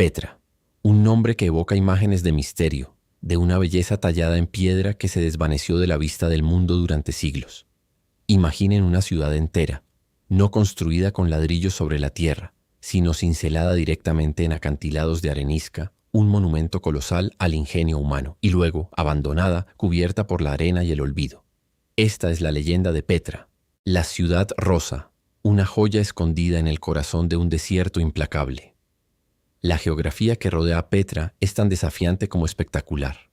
Petra, un nombre que evoca imágenes de misterio, de una belleza tallada en piedra que se desvaneció de la vista del mundo durante siglos. Imaginen una ciudad entera, no construida con ladrillos sobre la tierra, sino cincelada directamente en acantilados de arenisca, un monumento colosal al ingenio humano, y luego, abandonada, cubierta por la arena y el olvido. Esta es la leyenda de Petra, la ciudad rosa, una joya escondida en el corazón de un desierto implacable. La geografía que rodea a Petra es tan desafiante como espectacular.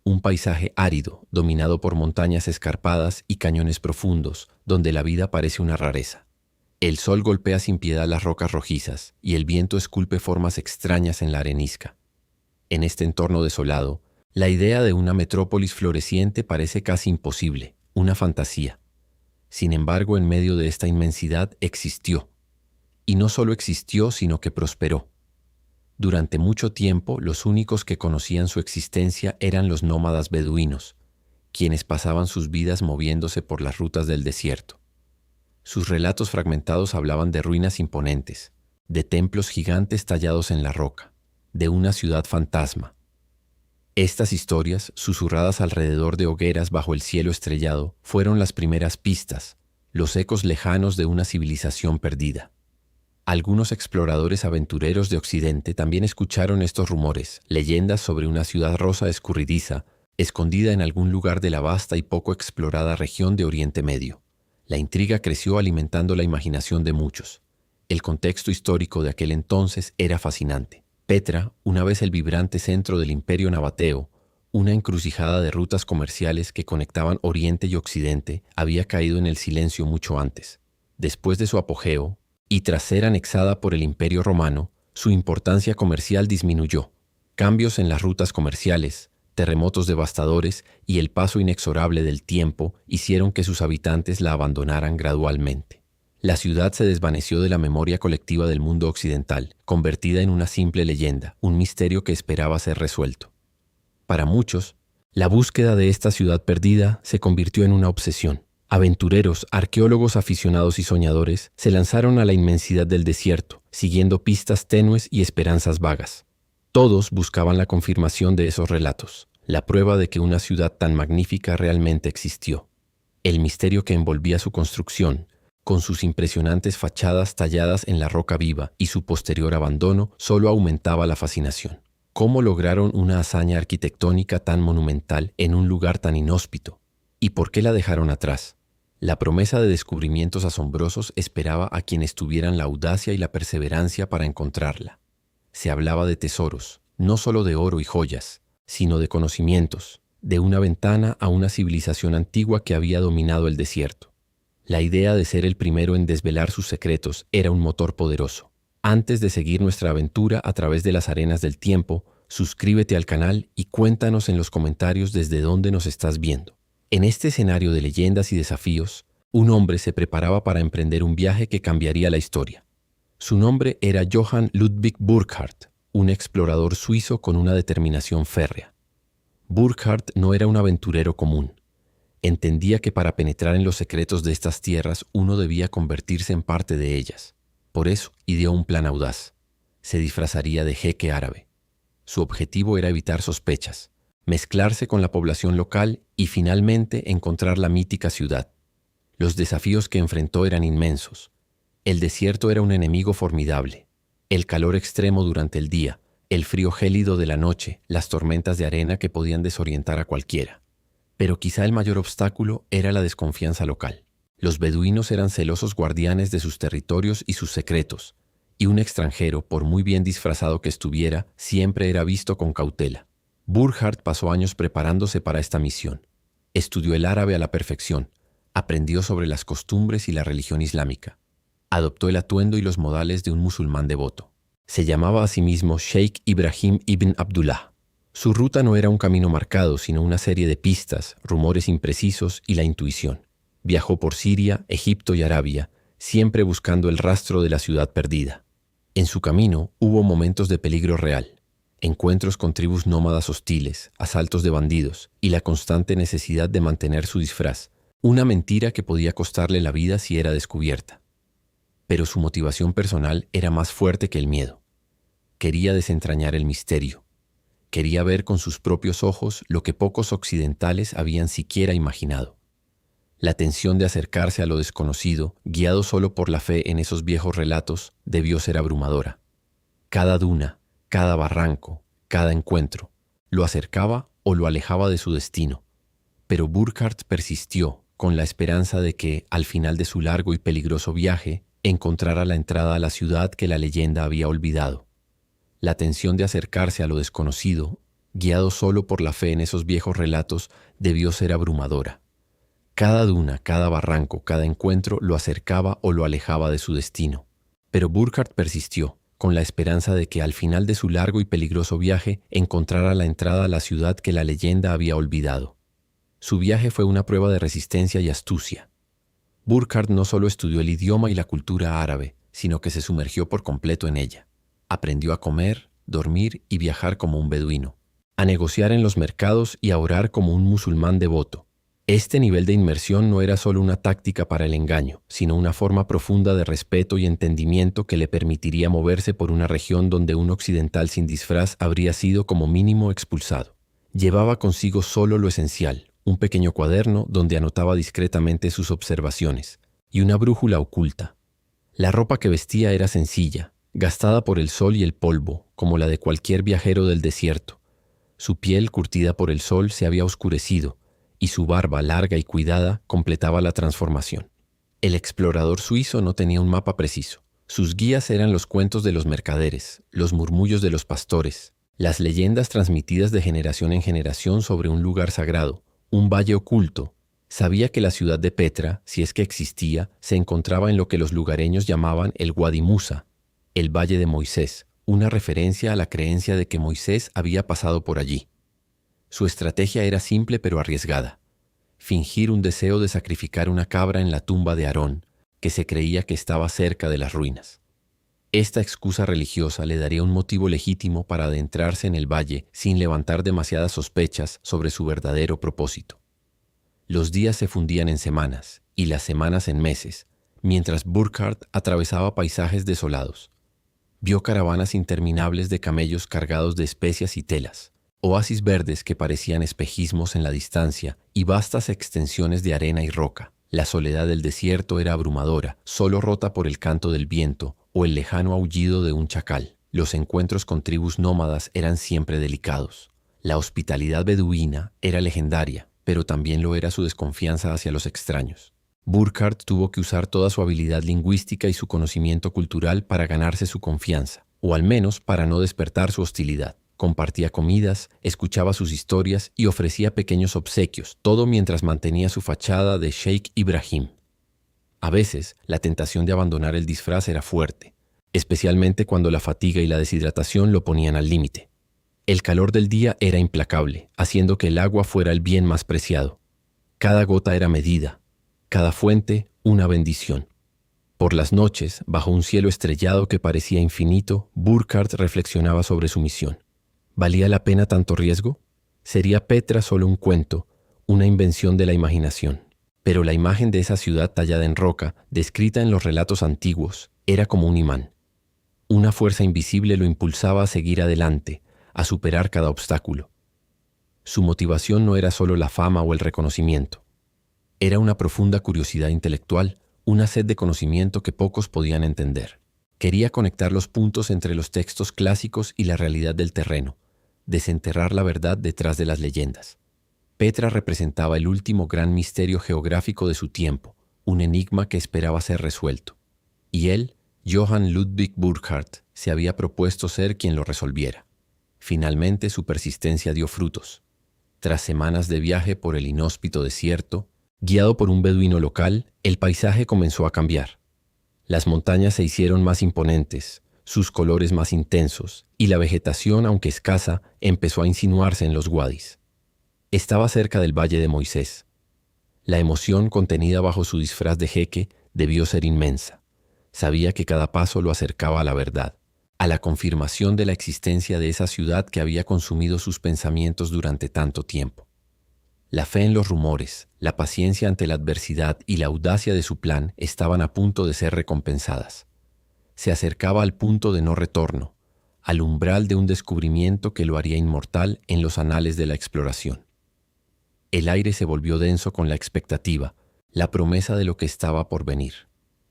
Un paisaje árido, dominado por montañas escarpadas y cañones profundos, donde la vida parece una rareza. El sol golpea sin piedad las rocas rojizas y el viento esculpe formas extrañas en la arenisca. En este entorno desolado, la idea de una metrópolis floreciente parece casi imposible, una fantasía. Sin embargo, en medio de esta inmensidad existió. Y no solo existió, sino que prosperó. Durante mucho tiempo, los únicos que conocían su existencia eran los nómadas beduinos, quienes pasaban sus vidas moviéndose por las rutas del desierto. Sus relatos fragmentados hablaban de ruinas imponentes, de templos gigantes tallados en la roca, de una ciudad fantasma. Estas historias, susurradas alrededor de hogueras bajo el cielo estrellado, fueron las primeras pistas, los ecos lejanos de una civilización perdida. Algunos exploradores aventureros de Occidente también escucharon estos rumores, leyendas sobre una ciudad rosa escurridiza, escondida en algún lugar de la vasta y poco explorada región de Oriente Medio. La intriga creció alimentando la imaginación de muchos. El contexto histórico de aquel entonces era fascinante. Petra, una vez el vibrante centro del imperio nabateo, una encrucijada de rutas comerciales que conectaban Oriente y Occidente, había caído en el silencio mucho antes. Después de su apogeo, y tras ser anexada por el Imperio Romano, su importancia comercial disminuyó. Cambios en las rutas comerciales, terremotos devastadores y el paso inexorable del tiempo hicieron que sus habitantes la abandonaran gradualmente. La ciudad se desvaneció de la memoria colectiva del mundo occidental, convertida en una simple leyenda, un misterio que esperaba ser resuelto. Para muchos, la búsqueda de esta ciudad perdida se convirtió en una obsesión. Aventureros, arqueólogos aficionados y soñadores se lanzaron a la inmensidad del desierto, siguiendo pistas tenues y esperanzas vagas. Todos buscaban la confirmación de esos relatos, la prueba de que una ciudad tan magnífica realmente existió. El misterio que envolvía su construcción, con sus impresionantes fachadas talladas en la roca viva y su posterior abandono, solo aumentaba la fascinación. ¿Cómo lograron una hazaña arquitectónica tan monumental en un lugar tan inhóspito? ¿Y por qué la dejaron atrás? La promesa de descubrimientos asombrosos esperaba a quienes tuvieran la audacia y la perseverancia para encontrarla. Se hablaba de tesoros, no solo de oro y joyas, sino de conocimientos, de una ventana a una civilización antigua que había dominado el desierto. La idea de ser el primero en desvelar sus secretos era un motor poderoso. Antes de seguir nuestra aventura a través de las arenas del tiempo, suscríbete al canal y cuéntanos en los comentarios desde dónde nos estás viendo. En este escenario de leyendas y desafíos, un hombre se preparaba para emprender un viaje que cambiaría la historia. Su nombre era Johann Ludwig Burckhardt, un explorador suizo con una determinación férrea. Burckhardt no era un aventurero común. Entendía que para penetrar en los secretos de estas tierras uno debía convertirse en parte de ellas. Por eso ideó un plan audaz. Se disfrazaría de jeque árabe. Su objetivo era evitar sospechas, mezclarse con la población local y finalmente encontrar la mítica ciudad. Los desafíos que enfrentó eran inmensos. El desierto era un enemigo formidable. El calor extremo durante el día, el frío gélido de la noche, las tormentas de arena que podían desorientar a cualquiera. Pero quizá el mayor obstáculo era la desconfianza local. Los beduinos eran celosos guardianes de sus territorios y sus secretos, y un extranjero, por muy bien disfrazado que estuviera, siempre era visto con cautela. Burckhardt pasó años preparándose para esta misión. Estudió el árabe a la perfección, aprendió sobre las costumbres y la religión islámica. Adoptó el atuendo y los modales de un musulmán devoto. Se llamaba a sí mismo Sheikh Ibrahim ibn Abdullah. Su ruta no era un camino marcado, sino una serie de pistas, rumores imprecisos y la intuición. Viajó por Siria, Egipto y Arabia, siempre buscando el rastro de la ciudad perdida. En su camino hubo momentos de peligro real, encuentros con tribus nómadas hostiles, asaltos de bandidos y la constante necesidad de mantener su disfraz, una mentira que podía costarle la vida si era descubierta. Pero su motivación personal era más fuerte que el miedo. Quería desentrañar el misterio. Quería ver con sus propios ojos lo que pocos occidentales habían siquiera imaginado. La tensión de acercarse a lo desconocido, guiado solo por la fe en esos viejos relatos, debió ser abrumadora. Cada duna, cada barranco, cada encuentro, lo acercaba o lo alejaba de su destino. Pero Burckhardt persistió, con la esperanza de que, al final de su largo y peligroso viaje, encontrara la entrada a la ciudad que la leyenda había olvidado. La tensión de acercarse a lo desconocido, guiado solo por la fe en esos viejos relatos, debió ser abrumadora. Cada duna, cada barranco, cada encuentro lo acercaba o lo alejaba de su destino. Pero Burckhardt persistió, con la esperanza de que al final de su largo y peligroso viaje encontrara la entrada a la ciudad que la leyenda había olvidado. Su viaje fue una prueba de resistencia y astucia. Burckhardt no solo estudió el idioma y la cultura árabe, sino que se sumergió por completo en ella. Aprendió a comer, dormir y viajar como un beduino, a negociar en los mercados y a orar como un musulmán devoto. Este nivel de inmersión no era solo una táctica para el engaño, sino una forma profunda de respeto y entendimiento que le permitiría moverse por una región donde un occidental sin disfraz habría sido como mínimo expulsado. Llevaba consigo solo lo esencial, un pequeño cuaderno donde anotaba discretamente sus observaciones, y una brújula oculta. La ropa que vestía era sencilla, gastada por el sol y el polvo, como la de cualquier viajero del desierto. Su piel, curtida por el sol, se había oscurecido, y su barba larga y cuidada completaba la transformación. El explorador suizo no tenía un mapa preciso. Sus guías eran los cuentos de los mercaderes, los murmullos de los pastores, las leyendas transmitidas de generación en generación sobre un lugar sagrado, un valle oculto. Sabía que la ciudad de Petra, si es que existía, se encontraba en lo que los lugareños llamaban el Wadi Musa, el Valle de Moisés, una referencia a la creencia de que Moisés había pasado por allí. Su estrategia era simple pero arriesgada: fingir un deseo de sacrificar una cabra en la tumba de Aarón, que se creía que estaba cerca de las ruinas. Esta excusa religiosa le daría un motivo legítimo para adentrarse en el valle sin levantar demasiadas sospechas sobre su verdadero propósito. Los días se fundían en semanas y las semanas en meses, mientras Burckhardt atravesaba paisajes desolados. Vio caravanas interminables de camellos cargados de especias y telas, oasis verdes que parecían espejismos en la distancia y vastas extensiones de arena y roca. La soledad del desierto era abrumadora, solo rota por el canto del viento o el lejano aullido de un chacal. Los encuentros con tribus nómadas eran siempre delicados. La hospitalidad beduina era legendaria, pero también lo era su desconfianza hacia los extraños. Burckhardt tuvo que usar toda su habilidad lingüística y su conocimiento cultural para ganarse su confianza, o al menos para no despertar su hostilidad. Compartía comidas, escuchaba sus historias y ofrecía pequeños obsequios, todo mientras mantenía su fachada de Sheikh Ibrahim. A veces, la tentación de abandonar el disfraz era fuerte, especialmente cuando la fatiga y la deshidratación lo ponían al límite. El calor del día era implacable, haciendo que el agua fuera el bien más preciado. Cada gota era medida, cada fuente una bendición. Por las noches, bajo un cielo estrellado que parecía infinito, Burckhardt reflexionaba sobre su misión. ¿Valía la pena tanto riesgo? ¿Sería Petra solo un cuento, una invención de la imaginación? Pero la imagen de esa ciudad tallada en roca, descrita en los relatos antiguos, era como un imán. Una fuerza invisible lo impulsaba a seguir adelante, a superar cada obstáculo. Su motivación no era solo la fama o el reconocimiento. Era una profunda curiosidad intelectual, una sed de conocimiento que pocos podían entender. Quería conectar los puntos entre los textos clásicos y la realidad del terreno, desenterrar la verdad detrás de las leyendas. Petra representaba el último gran misterio geográfico de su tiempo, un enigma que esperaba ser resuelto. Y él, Johann Ludwig Burckhardt, se había propuesto ser quien lo resolviera. Finalmente su persistencia dio frutos. Tras semanas de viaje por el inhóspito desierto, guiado por un beduino local, el paisaje comenzó a cambiar. Las montañas se hicieron más imponentes, sus colores más intensos, y la vegetación, aunque escasa, empezó a insinuarse en los wadis. Estaba cerca del Valle de Moisés. La emoción contenida bajo su disfraz de jeque debió ser inmensa. Sabía que cada paso lo acercaba a la verdad, a la confirmación de la existencia de esa ciudad que había consumido sus pensamientos durante tanto tiempo. La fe en los rumores, la paciencia ante la adversidad y la audacia de su plan estaban a punto de ser recompensadas. Se acercaba al punto de no retorno, al umbral de un descubrimiento que lo haría inmortal en los anales de la exploración. El aire se volvió denso con la expectativa, la promesa de lo que estaba por venir.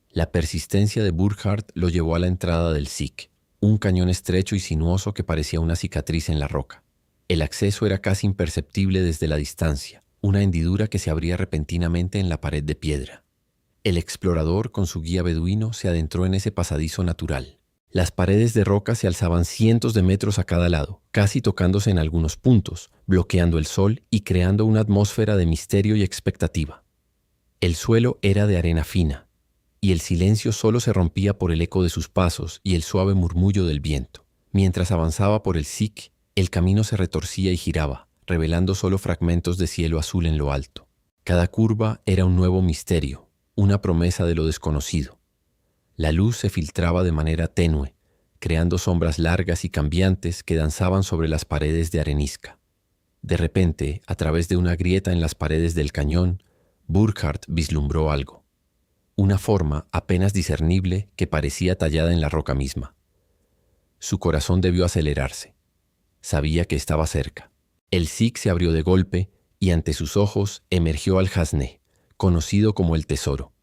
La persistencia de Burckhardt lo llevó a la entrada del SIC, un cañón estrecho y sinuoso que parecía una cicatriz en la roca. El acceso era casi imperceptible desde la distancia, una hendidura que se abría repentinamente en la pared de piedra. El explorador, con su guía beduino, se adentró en ese pasadizo natural. Las paredes de roca se alzaban cientos de metros a cada lado, casi tocándose en algunos puntos, bloqueando el sol y creando una atmósfera de misterio y expectativa. El suelo era de arena fina, y el silencio solo se rompía por el eco de sus pasos y el suave murmullo del viento. Mientras avanzaba por el SIC, el camino se retorcía y giraba, revelando solo fragmentos de cielo azul en lo alto. Cada curva era un nuevo misterio, una promesa de lo desconocido. La luz se filtraba de manera tenue, creando sombras largas y cambiantes que danzaban sobre las paredes de arenisca. De repente, a través de una grieta en las paredes del cañón, Burckhardt vislumbró algo. Una forma apenas discernible que parecía tallada en la roca misma. Su corazón debió acelerarse. Sabía que estaba cerca. El SIC se abrió de golpe y ante sus ojos emergió Al-Hasne, conocido como el Tesoro.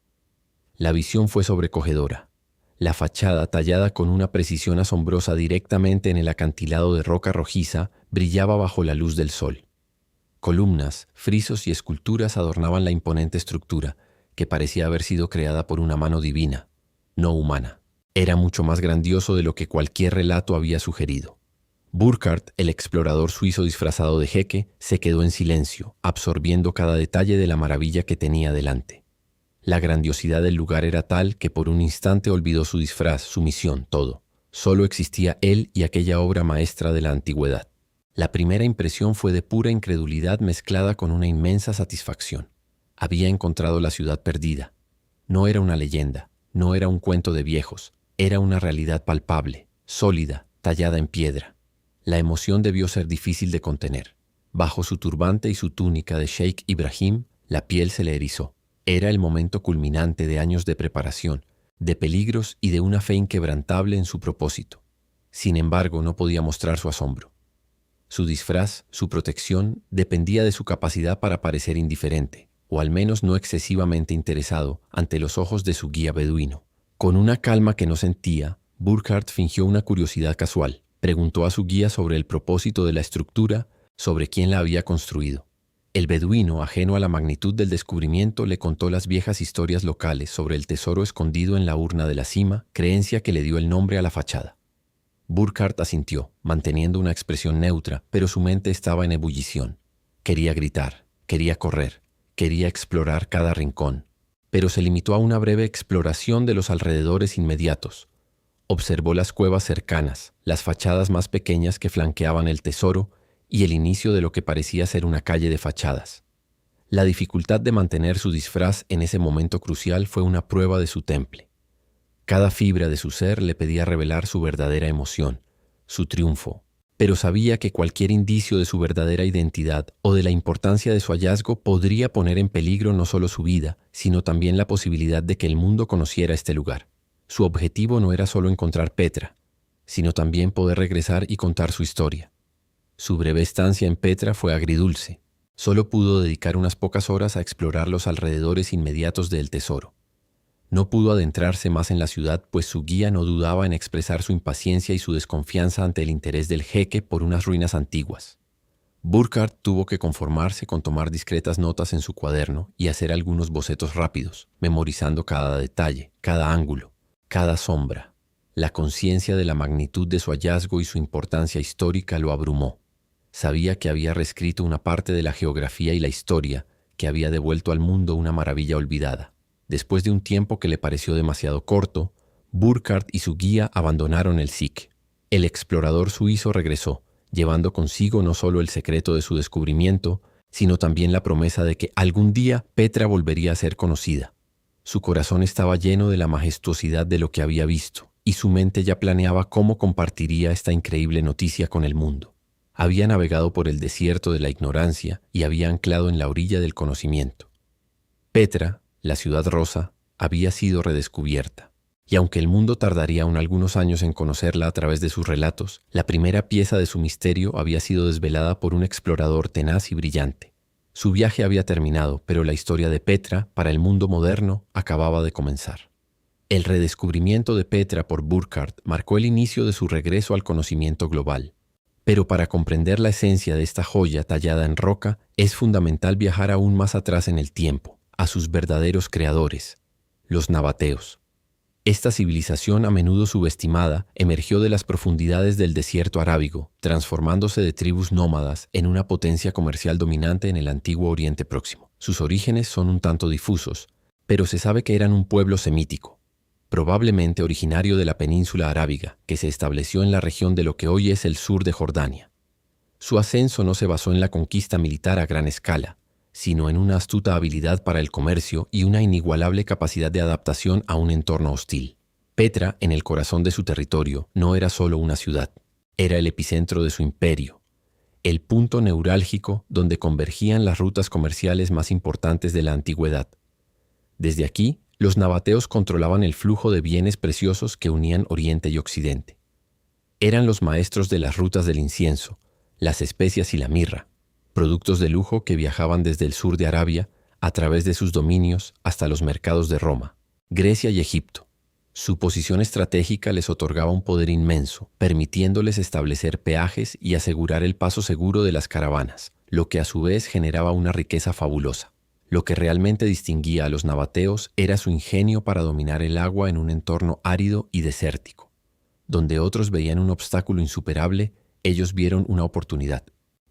La visión fue sobrecogedora. La fachada, tallada con una precisión asombrosa directamente en el acantilado de roca rojiza, brillaba bajo la luz del sol. Columnas, frisos y esculturas adornaban la imponente estructura, que parecía haber sido creada por una mano divina, no humana. Era mucho más grandioso de lo que cualquier relato había sugerido. Burckhardt, el explorador suizo disfrazado de jeque, se quedó en silencio, absorbiendo cada detalle de la maravilla que tenía delante. La grandiosidad del lugar era tal que por un instante olvidó su disfraz, su misión, todo. Solo existía él y aquella obra maestra de la antigüedad. La primera impresión fue de pura incredulidad mezclada con una inmensa satisfacción. Había encontrado la ciudad perdida. No era una leyenda, no era un cuento de viejos, era una realidad palpable, sólida, tallada en piedra. La emoción debió ser difícil de contener. Bajo su turbante y su túnica de Sheikh Ibrahim, la piel se le erizó. Era el momento culminante de años de preparación, de peligros y de una fe inquebrantable en su propósito. Sin embargo, no podía mostrar su asombro. Su disfraz, su protección, dependía de su capacidad para parecer indiferente, o al menos no excesivamente interesado, ante los ojos de su guía beduino. Con una calma que no sentía, Burckhardt fingió una curiosidad casual. Preguntó a su guía sobre el propósito de la estructura, sobre quién la había construido. El beduino, ajeno a la magnitud del descubrimiento, le contó las viejas historias locales sobre el tesoro escondido en la urna de la cima, creencia que le dio el nombre a la fachada. Burckhardt asintió, manteniendo una expresión neutra, pero su mente estaba en ebullición. Quería gritar, quería correr, quería explorar cada rincón, pero se limitó a una breve exploración de los alrededores inmediatos. Observó las cuevas cercanas, las fachadas más pequeñas que flanqueaban el tesoro y el inicio de lo que parecía ser una calle de fachadas. La dificultad de mantener su disfraz en ese momento crucial fue una prueba de su temple. Cada fibra de su ser le pedía revelar su verdadera emoción, su triunfo, pero sabía que cualquier indicio de su verdadera identidad o de la importancia de su hallazgo podría poner en peligro no solo su vida, sino también la posibilidad de que el mundo conociera este lugar. Su objetivo no era solo encontrar Petra, sino también poder regresar y contar su historia. Su breve estancia en Petra fue agridulce. Solo pudo dedicar unas pocas horas a explorar los alrededores inmediatos del tesoro. No pudo adentrarse más en la ciudad, pues su guía no dudaba en expresar su impaciencia y su desconfianza ante el interés del jeque por unas ruinas antiguas. Burckhardt tuvo que conformarse con tomar discretas notas en su cuaderno y hacer algunos bocetos rápidos, memorizando cada detalle, cada ángulo, cada sombra. La conciencia de la magnitud de su hallazgo y su importancia histórica lo abrumó. Sabía que había reescrito una parte de la geografía y la historia, que había devuelto al mundo una maravilla olvidada. Después de un tiempo que le pareció demasiado corto, Burckhardt y su guía abandonaron el SIC. El explorador suizo regresó, llevando consigo no solo el secreto de su descubrimiento, sino también la promesa de que algún día Petra volvería a ser conocida. Su corazón estaba lleno de la majestuosidad de lo que había visto, y su mente ya planeaba cómo compartiría esta increíble noticia con el mundo. Había navegado por el desierto de la ignorancia y había anclado en la orilla del conocimiento. Petra, la ciudad rosa, había sido redescubierta, Y aunque el mundo tardaría aún algunos años en conocerla a través de sus relatos, la primera pieza de su misterio había sido desvelada por un explorador tenaz y brillante. Su viaje había terminado, pero la historia de Petra, para el mundo moderno, acababa de comenzar. El redescubrimiento de Petra por Burckhardt marcó el inicio de su regreso al conocimiento global. Pero para comprender la esencia de esta joya tallada en roca, es fundamental viajar aún más atrás en el tiempo, a sus verdaderos creadores, los nabateos. Esta civilización, a menudo subestimada, emergió de las profundidades del desierto arábigo, transformándose de tribus nómadas en una potencia comercial dominante en el antiguo Oriente Próximo. Sus orígenes son un tanto difusos, pero se sabe que eran un pueblo semítico, probablemente originario de la península arábiga, que se estableció en la región de lo que hoy es el sur de Jordania. Su ascenso no se basó en la conquista militar a gran escala, sino en una astuta habilidad para el comercio y una inigualable capacidad de adaptación a un entorno hostil. Petra, en el corazón de su territorio, no era solo una ciudad, era el epicentro de su imperio, el punto neurálgico donde convergían las rutas comerciales más importantes de la antigüedad. Desde aquí, los nabateos controlaban el flujo de bienes preciosos que unían Oriente y Occidente. Eran los maestros de las rutas del incienso, las especias y la mirra, productos de lujo que viajaban desde el sur de Arabia, a través de sus dominios, hasta los mercados de Roma, Grecia y Egipto. Su posición estratégica les otorgaba un poder inmenso, permitiéndoles establecer peajes y asegurar el paso seguro de las caravanas, lo que a su vez generaba una riqueza fabulosa. Lo que realmente distinguía a los nabateos era su ingenio para dominar el agua en un entorno árido y desértico. Donde otros veían un obstáculo insuperable, ellos vieron una oportunidad.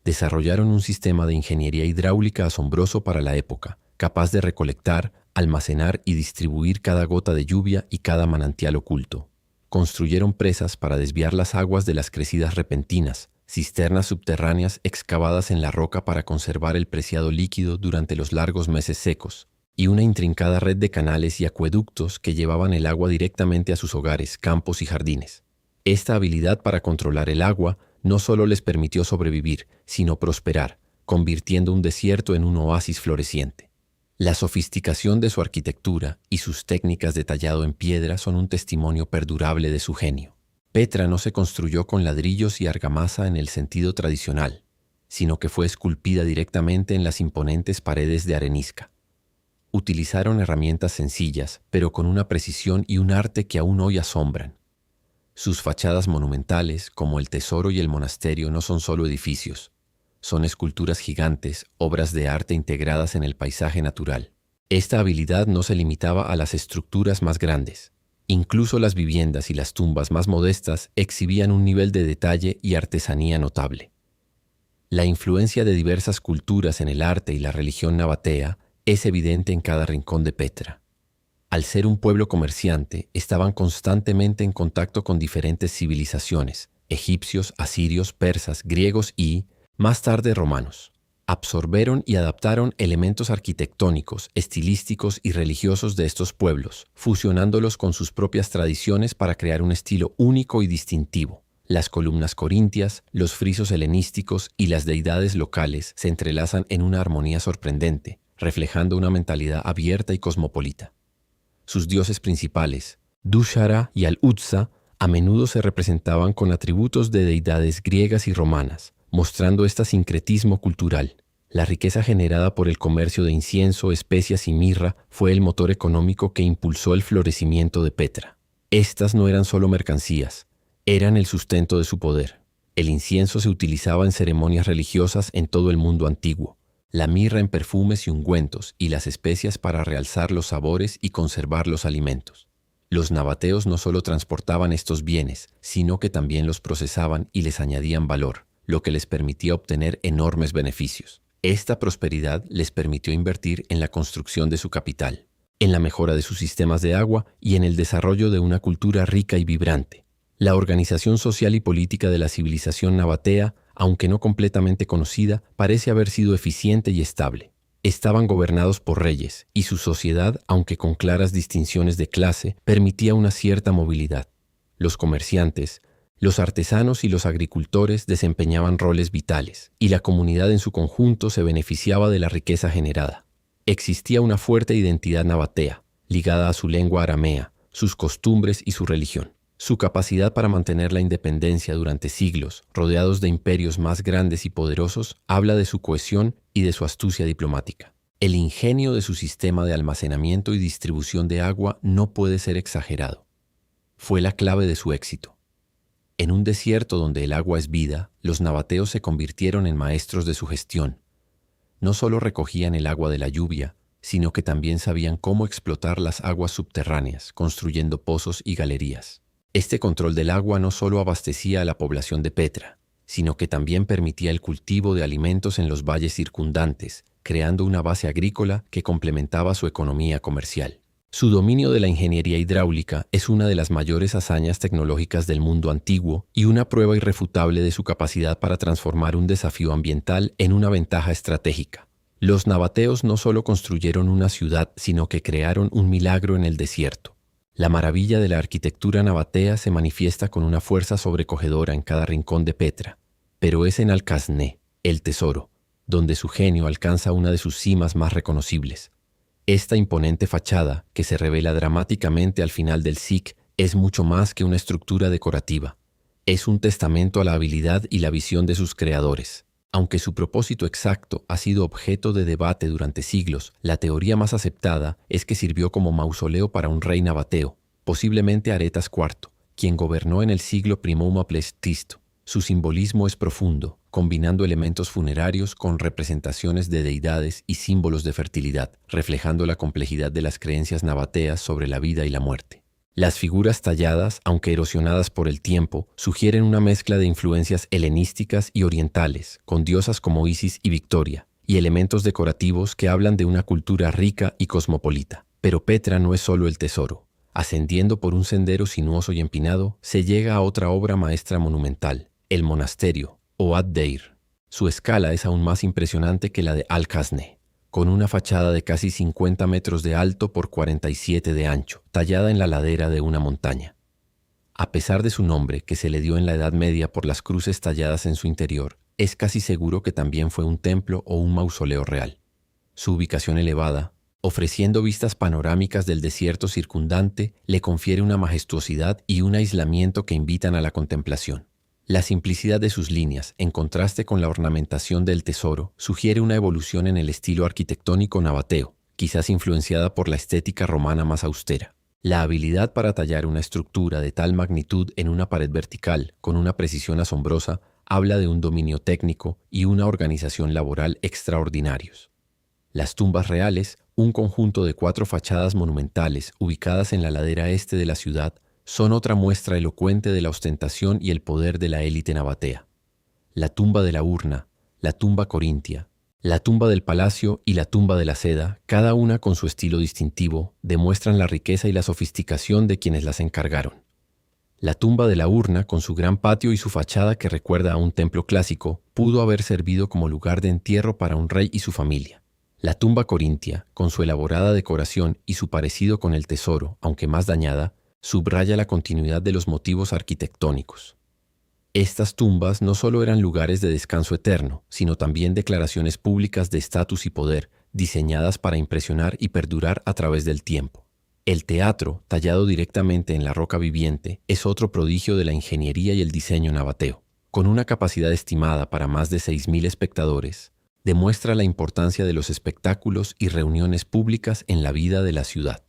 Desarrollaron un sistema de ingeniería hidráulica asombroso para la época, capaz de recolectar, almacenar y distribuir cada gota de lluvia y cada manantial oculto. Construyeron presas para desviar las aguas de las crecidas repentinas, cisternas subterráneas excavadas en la roca para conservar el preciado líquido durante los largos meses secos, y una intrincada red de canales y acueductos que llevaban el agua directamente a sus hogares, campos y jardines. Esta habilidad para controlar el agua no solo les permitió sobrevivir, sino prosperar, convirtiendo un desierto en un oasis floreciente. La sofisticación de su arquitectura y sus técnicas de tallado en piedra son un testimonio perdurable de su genio. Petra no se construyó con ladrillos y argamasa en el sentido tradicional, sino que fue esculpida directamente en las imponentes paredes de arenisca. Utilizaron herramientas sencillas, pero con una precisión y un arte que aún hoy asombran. Sus fachadas monumentales, como el tesoro y el monasterio, no son solo edificios. Son esculturas gigantes, obras de arte integradas en el paisaje natural. Esta habilidad no se limitaba a las estructuras más grandes. Incluso las viviendas y las tumbas más modestas exhibían un nivel de detalle y artesanía notable. La influencia de diversas culturas en el arte y la religión nabatea es evidente en cada rincón de Petra. Al ser un pueblo comerciante, estaban constantemente en contacto con diferentes civilizaciones, egipcios, asirios, persas, griegos y, más tarde, romanos. Absorbieron y adaptaron elementos arquitectónicos, estilísticos y religiosos de estos pueblos, fusionándolos con sus propias tradiciones para crear un estilo único y distintivo. Las columnas corintias, los frisos helenísticos y las deidades locales se entrelazan en una armonía sorprendente, reflejando una mentalidad abierta y cosmopolita. Sus dioses principales, Dushara y Al-Uzza, a menudo se representaban con atributos de deidades griegas y romanas, mostrando este sincretismo cultural. La riqueza generada por el comercio de incienso, especias y mirra fue el motor económico que impulsó el florecimiento de Petra. Estas no eran solo mercancías, eran el sustento de su poder. El incienso se utilizaba en ceremonias religiosas en todo el mundo antiguo, la mirra en perfumes y ungüentos y las especias para realzar los sabores y conservar los alimentos. Los nabateos no solo transportaban estos bienes, sino que también los procesaban y les añadían valor, lo que les permitía obtener enormes beneficios. Esta prosperidad les permitió invertir en la construcción de su capital, en la mejora de sus sistemas de agua y en el desarrollo de una cultura rica y vibrante. La organización social y política de la civilización nabatea, aunque no completamente conocida, parece haber sido eficiente y estable. Estaban gobernados por reyes, y su sociedad, aunque con claras distinciones de clase, permitía una cierta movilidad. Los comerciantes, los artesanos y los agricultores desempeñaban roles vitales, y la comunidad en su conjunto se beneficiaba de la riqueza generada. Existía una fuerte identidad nabatea, ligada a su lengua aramea, sus costumbres y su religión. Su capacidad para mantener la independencia durante siglos, rodeados de imperios más grandes y poderosos, habla de su cohesión y de su astucia diplomática. El ingenio de su sistema de almacenamiento y distribución de agua no puede ser exagerado. Fue la clave de su éxito. En un desierto donde el agua es vida, los nabateos se convirtieron en maestros de su gestión. No solo recogían el agua de la lluvia, sino que también sabían cómo explotar las aguas subterráneas, construyendo pozos y galerías. Este control del agua no solo abastecía a la población de Petra, sino que también permitía el cultivo de alimentos en los valles circundantes, creando una base agrícola que complementaba su economía comercial. Su dominio de la ingeniería hidráulica es una de las mayores hazañas tecnológicas del mundo antiguo y una prueba irrefutable de su capacidad para transformar un desafío ambiental en una ventaja estratégica. Los nabateos no solo construyeron una ciudad, sino que crearon un milagro en el desierto. La maravilla de la arquitectura nabatea se manifiesta con una fuerza sobrecogedora en cada rincón de Petra, pero es en Al-Qasné, el tesoro, donde su genio alcanza una de sus cimas más reconocibles. Esta imponente fachada, que se revela dramáticamente al final del Sikh, es mucho más que una estructura decorativa. Es un testamento a la habilidad y la visión de sus creadores. Aunque su propósito exacto ha sido objeto de debate durante siglos, la teoría más aceptada es que sirvió como mausoleo para un rey nabateo, posiblemente Aretas IV, quien gobernó en el siglo I a.C. Su simbolismo es profundo, combinando elementos funerarios con representaciones de deidades y símbolos de fertilidad, reflejando la complejidad de las creencias nabateas sobre la vida y la muerte. Las figuras talladas, aunque erosionadas por el tiempo, sugieren una mezcla de influencias helenísticas y orientales, con diosas como Isis y Victoria, y elementos decorativos que hablan de una cultura rica y cosmopolita. Pero Petra no es solo el tesoro. Ascendiendo por un sendero sinuoso y empinado, se llega a otra obra maestra monumental, el monasterio, o Ad-Deir. Su escala es aún más impresionante que la de Al-Qasné, con una fachada de casi 50 metros de alto por 47 de ancho, tallada en la ladera de una montaña. A pesar de su nombre, que se le dio en la Edad Media por las cruces talladas en su interior, es casi seguro que también fue un templo o un mausoleo real. Su ubicación elevada, ofreciendo vistas panorámicas del desierto circundante, le confiere una majestuosidad y un aislamiento que invitan a la contemplación. La simplicidad de sus líneas, en contraste con la ornamentación del tesoro, sugiere una evolución en el estilo arquitectónico nabateo, quizás influenciada por la estética romana más austera. La habilidad para tallar una estructura de tal magnitud en una pared vertical, con una precisión asombrosa, habla de un dominio técnico y una organización laboral extraordinarios. Las tumbas reales, un conjunto de 4 fachadas monumentales ubicadas en la ladera este de la ciudad, son otra muestra elocuente de la ostentación y el poder de la élite nabatea. La tumba de la urna, la tumba corintia, la tumba del palacio y la tumba de la seda, cada una con su estilo distintivo, demuestran la riqueza y la sofisticación de quienes las encargaron. La tumba de la urna, con su gran patio y su fachada que recuerda a un templo clásico, pudo haber servido como lugar de entierro para un rey y su familia. La tumba corintia, con su elaborada decoración y su parecido con el tesoro, aunque más dañada, subraya la continuidad de los motivos arquitectónicos. Estas tumbas no solo eran lugares de descanso eterno, sino también declaraciones públicas de estatus y poder, diseñadas para impresionar y perdurar a través del tiempo. El teatro, tallado directamente en la roca viviente, es otro prodigio de la ingeniería y el diseño nabateo. Con una capacidad estimada para más de 6.000 espectadores, demuestra la importancia de los espectáculos y reuniones públicas en la vida de la ciudad.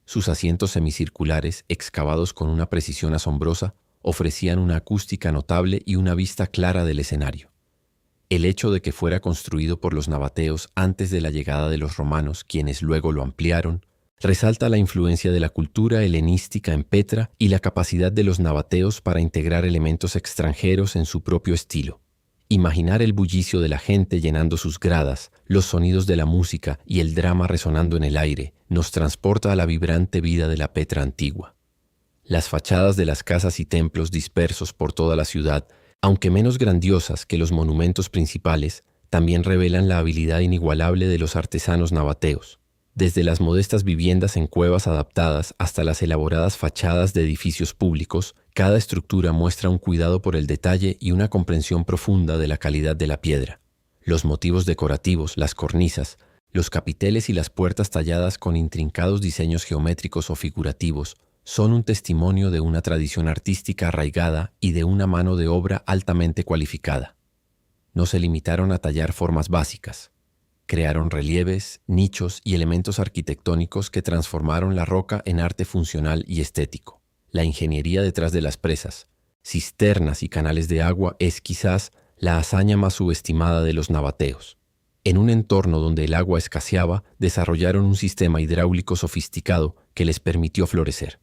Sus asientos semicirculares, excavados con una precisión asombrosa, ofrecían una acústica notable y una vista clara del escenario. El hecho de que fuera construido por los nabateos antes de la llegada de los romanos, quienes luego lo ampliaron, resalta la influencia de la cultura helenística en Petra y la capacidad de los nabateos para integrar elementos extranjeros en su propio estilo. Imaginar el bullicio de la gente llenando sus gradas, los sonidos de la música y el drama resonando en el aire, nos transporta a la vibrante vida de la Petra antigua. Las fachadas de las casas y templos dispersos por toda la ciudad, aunque menos grandiosas que los monumentos principales, también revelan la habilidad inigualable de los artesanos nabateos. Desde las modestas viviendas en cuevas adaptadas hasta las elaboradas fachadas de edificios públicos, cada estructura muestra un cuidado por el detalle y una comprensión profunda de la calidad de la piedra. Los motivos decorativos, las cornisas, Los capiteles y las puertas talladas con intrincados diseños geométricos o figurativos son un testimonio de una tradición artística arraigada y de una mano de obra altamente cualificada. No se limitaron a tallar formas básicas. Crearon relieves, nichos y elementos arquitectónicos que transformaron la roca en arte funcional y estético. La ingeniería detrás de las presas, cisternas y canales de agua es quizás la hazaña más subestimada de los nabateos. En un entorno donde el agua escaseaba, desarrollaron un sistema hidráulico sofisticado que les permitió florecer.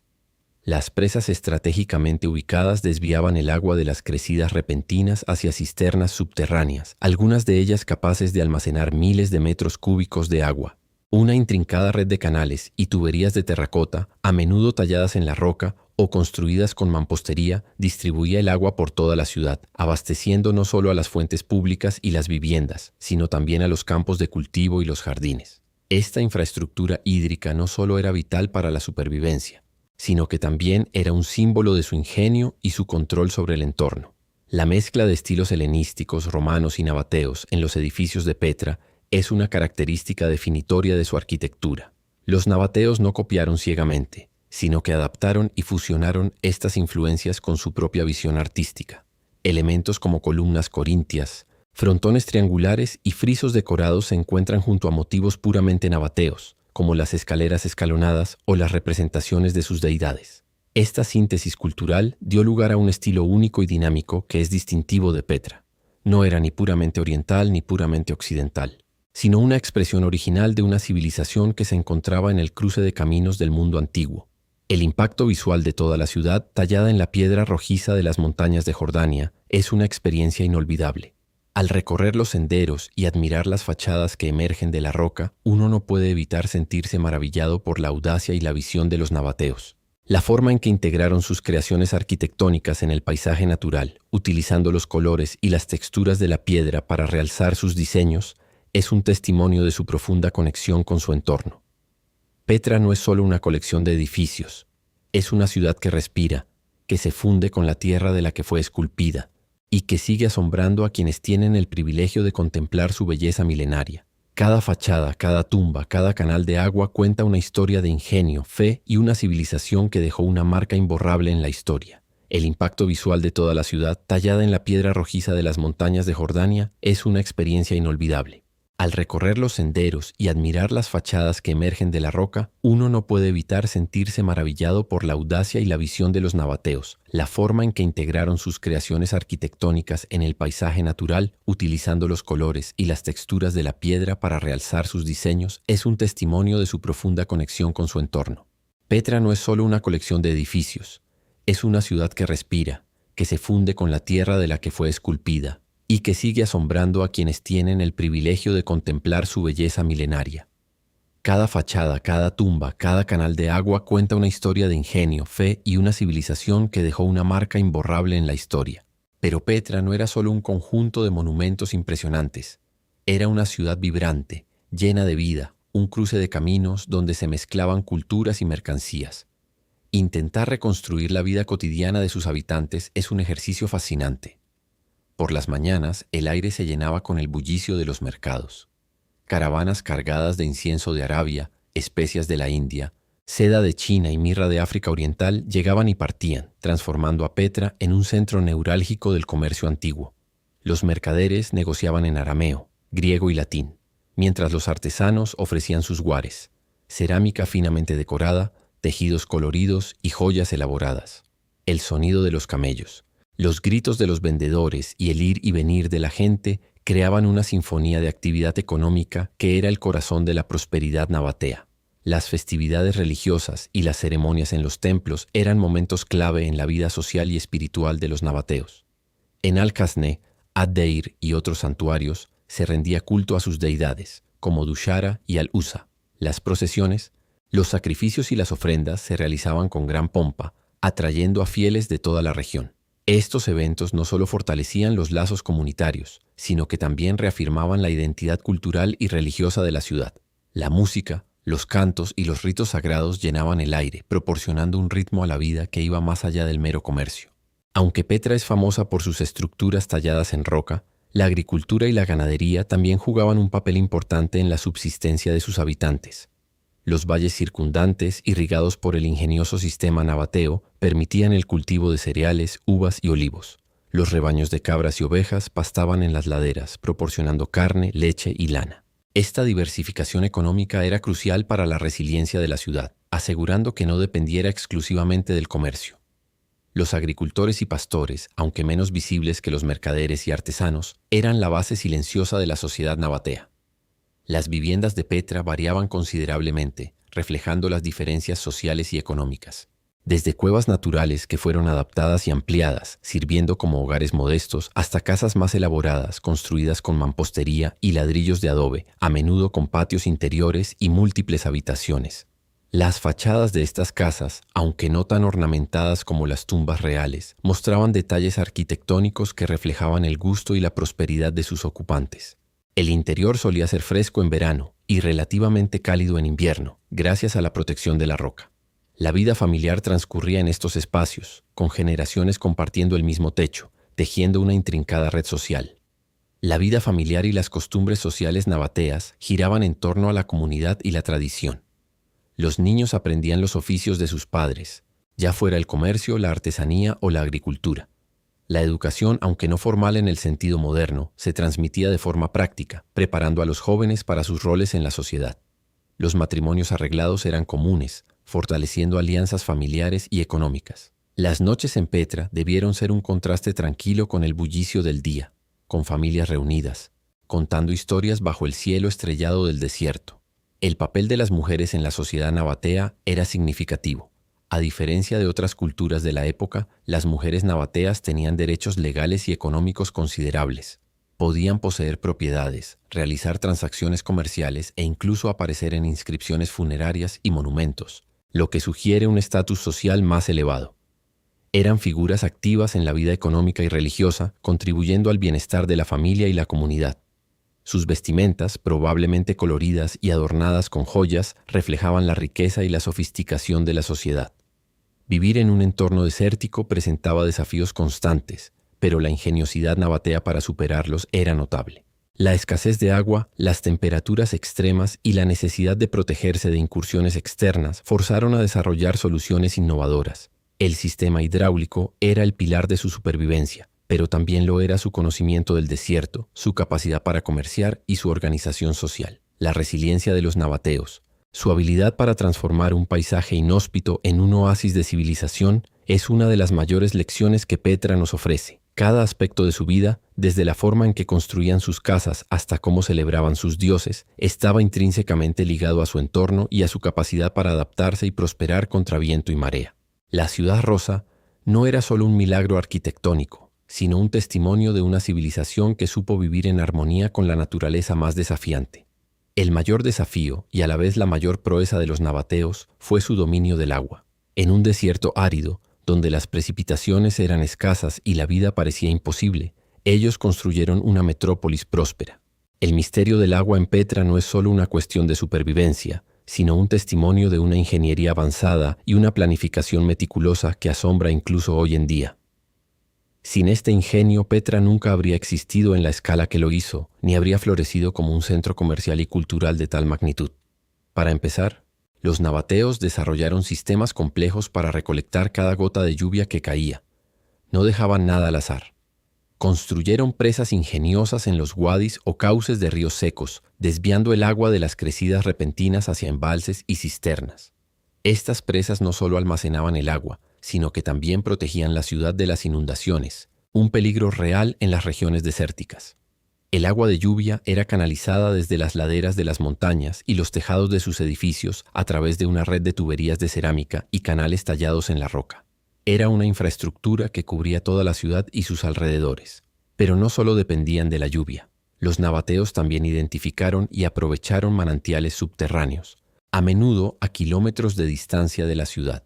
Las presas estratégicamente ubicadas desviaban el agua de las crecidas repentinas hacia cisternas subterráneas, algunas de ellas capaces de almacenar miles de metros cúbicos de agua. Una intrincada red de canales y tuberías de terracota, a menudo talladas en la roca o construidas con mampostería, distribuía el agua por toda la ciudad, abasteciendo no solo a las fuentes públicas y las viviendas, sino también a los campos de cultivo y los jardines. Esta infraestructura hídrica no solo era vital para la supervivencia, sino que también era un símbolo de su ingenio y su control sobre el entorno. La mezcla de estilos helenísticos, romanos y nabateos en los edificios de Petra es una característica definitoria de su arquitectura. Los nabateos no copiaron ciegamente, sino que adaptaron y fusionaron estas influencias con su propia visión artística. Elementos como columnas corintias, frontones triangulares y frisos decorados se encuentran junto a motivos puramente nabateos, como las escaleras escalonadas o las representaciones de sus deidades. Esta síntesis cultural dio lugar a un estilo único y dinámico que es distintivo de Petra. No era ni puramente oriental ni puramente occidental, sino una expresión original de una civilización que se encontraba en el cruce de caminos del mundo antiguo. El impacto visual de toda la ciudad, tallada en la piedra rojiza de las montañas de Jordania, es una experiencia inolvidable. Al recorrer los senderos y admirar las fachadas que emergen de la roca, uno no puede evitar sentirse maravillado por la audacia y la visión de los nabateos. La forma en que integraron sus creaciones arquitectónicas en el paisaje natural, utilizando los colores y las texturas de la piedra para realzar sus diseños, es un testimonio de su profunda conexión con su entorno. Petra no es solo una colección de edificios, es una ciudad que respira, que se funde con la tierra de la que fue esculpida y que sigue asombrando a quienes tienen el privilegio de contemplar su belleza milenaria. Cada fachada, cada tumba, cada canal de agua cuenta una historia de ingenio, fe y una civilización que dejó una marca imborrable en la historia. El impacto visual de toda la ciudad, tallada en la piedra rojiza de las montañas de Jordania, es una experiencia inolvidable. Al recorrer los senderos y admirar las fachadas que emergen de la roca, uno no puede evitar sentirse maravillado por la audacia y la visión de los nabateos, la forma en que integraron sus creaciones arquitectónicas en el paisaje natural, utilizando los colores y las texturas de la piedra para realzar sus diseños, es un testimonio de su profunda conexión con su entorno. Petra no es solo una colección de edificios, es una ciudad que respira, que se funde con la tierra de la que fue esculpida, y que sigue asombrando a quienes tienen el privilegio de contemplar su belleza milenaria. Cada fachada, cada tumba, cada canal de agua cuenta una historia de ingenio, fe y una civilización que dejó una marca imborrable en la historia. Pero Petra no era solo un conjunto de monumentos impresionantes. Era una ciudad vibrante, llena de vida, un cruce de caminos donde se mezclaban culturas y mercancías. Intentar reconstruir la vida cotidiana de sus habitantes es un ejercicio fascinante. Por las mañanas, el aire se llenaba con el bullicio de los mercados. Caravanas cargadas de incienso de Arabia, especias de la India, seda de China y mirra de África Oriental llegaban y partían, transformando a Petra en un centro neurálgico del comercio antiguo. Los mercaderes negociaban en arameo, griego y latín, mientras los artesanos ofrecían sus guares, cerámica finamente decorada, tejidos coloridos y joyas elaboradas. El sonido de los camellos, los gritos de los vendedores y el ir y venir de la gente creaban una sinfonía de actividad económica que era el corazón de la prosperidad nabatea. Las festividades religiosas y las ceremonias en los templos eran momentos clave en la vida social y espiritual de los nabateos. En Al-Kasne, Ad-Deir y otros santuarios se rendía culto a sus deidades, como Dushara y Al-Usa. Las procesiones, los sacrificios y las ofrendas se realizaban con gran pompa, atrayendo a fieles de toda la región. Estos eventos no solo fortalecían los lazos comunitarios, sino que también reafirmaban la identidad cultural y religiosa de la ciudad. La música, los cantos y los ritos sagrados llenaban el aire, proporcionando un ritmo a la vida que iba más allá del mero comercio. Aunque Petra es famosa por sus estructuras talladas en roca, La agricultura y la ganadería también jugaban un papel importante en la subsistencia de sus habitantes. Los valles circundantes, irrigados por el ingenioso sistema nabateo, permitían el cultivo de cereales, uvas y olivos. Los rebaños de cabras y ovejas pastaban en las laderas, proporcionando carne, leche y lana. Esta diversificación económica era crucial para la resiliencia de la ciudad, asegurando que no dependiera exclusivamente del comercio. Los agricultores y pastores, aunque menos visibles que los mercaderes y artesanos, eran la base silenciosa de la sociedad nabatea. Las viviendas de Petra variaban considerablemente, reflejando las diferencias sociales y económicas. Desde cuevas naturales que fueron adaptadas y ampliadas, sirviendo como hogares modestos, hasta casas más elaboradas, construidas con mampostería y ladrillos de adobe, a menudo con patios interiores y múltiples habitaciones. Las fachadas de estas casas, aunque no tan ornamentadas como las tumbas reales, mostraban detalles arquitectónicos que reflejaban el gusto y la prosperidad de sus ocupantes. El interior solía ser fresco en verano y relativamente cálido en invierno, gracias a la protección de la roca. La vida familiar transcurría en estos espacios, con generaciones compartiendo el mismo techo, tejiendo una intrincada red social. La vida familiar y las costumbres sociales nabateas giraban en torno a la comunidad y la tradición. Los niños aprendían los oficios de sus padres, ya fuera el comercio, la artesanía o la agricultura. La educación, aunque no formal en el sentido moderno, se transmitía de forma práctica, preparando a los jóvenes para sus roles en la sociedad. Los matrimonios arreglados eran comunes, fortaleciendo alianzas familiares y económicas. Las noches en Petra debieron ser un contraste tranquilo con el bullicio del día, con familias reunidas, contando historias bajo el cielo estrellado del desierto. El papel de las mujeres en la sociedad nabatea era significativo. A diferencia de otras culturas de la época, las mujeres nabateas tenían derechos legales y económicos considerables. Podían poseer propiedades, realizar transacciones comerciales e incluso aparecer en inscripciones funerarias y monumentos, lo que sugiere un estatus social más elevado. Eran figuras activas en la vida económica y religiosa, contribuyendo al bienestar de la familia y la comunidad. Sus vestimentas, probablemente coloridas y adornadas con joyas, reflejaban la riqueza y la sofisticación de la sociedad. Vivir en un entorno desértico presentaba desafíos constantes, pero la ingeniosidad nabatea para superarlos era notable. La escasez de agua, las temperaturas extremas y la necesidad de protegerse de incursiones externas forzaron a desarrollar soluciones innovadoras. El sistema hidráulico era el pilar de su supervivencia, pero también lo era su conocimiento del desierto, su capacidad para comerciar y su organización social. La resiliencia de los nabateos, su habilidad para transformar un paisaje inhóspito en un oasis de civilización, es una de las mayores lecciones que Petra nos ofrece. Cada aspecto de su vida, desde la forma en que construían sus casas hasta cómo celebraban sus dioses, estaba intrínsecamente ligado a su entorno y a su capacidad para adaptarse y prosperar contra viento y marea. La ciudad rosa no era solo un milagro arquitectónico, sino un testimonio de una civilización que supo vivir en armonía con la naturaleza más desafiante. El mayor desafío, y a la vez la mayor proeza de los nabateos, fue su dominio del agua. En un desierto árido, donde las precipitaciones eran escasas y la vida parecía imposible, ellos construyeron una metrópolis próspera. El misterio del agua en Petra no es solo una cuestión de supervivencia, sino un testimonio de una ingeniería avanzada y una planificación meticulosa que asombra incluso hoy en día. Sin este ingenio, Petra nunca habría existido en la escala que lo hizo, ni habría florecido como un centro comercial y cultural de tal magnitud. Para empezar, los nabateos desarrollaron sistemas complejos para recolectar cada gota de lluvia que caía. No dejaban nada al azar. Construyeron presas ingeniosas en los wadis o cauces de ríos secos, desviando el agua de las crecidas repentinas hacia embalses y cisternas. Estas presas no solo almacenaban el agua, sino que también protegían la ciudad de las inundaciones, un peligro real en las regiones desérticas. El agua de lluvia era canalizada desde las laderas de las montañas y los tejados de sus edificios a través de una red de tuberías de cerámica y canales tallados en la roca. Era una infraestructura que cubría toda la ciudad y sus alrededores. Pero no solo dependían de la lluvia. Los nabateos también identificaron y aprovecharon manantiales subterráneos, a menudo a kilómetros de distancia de la ciudad.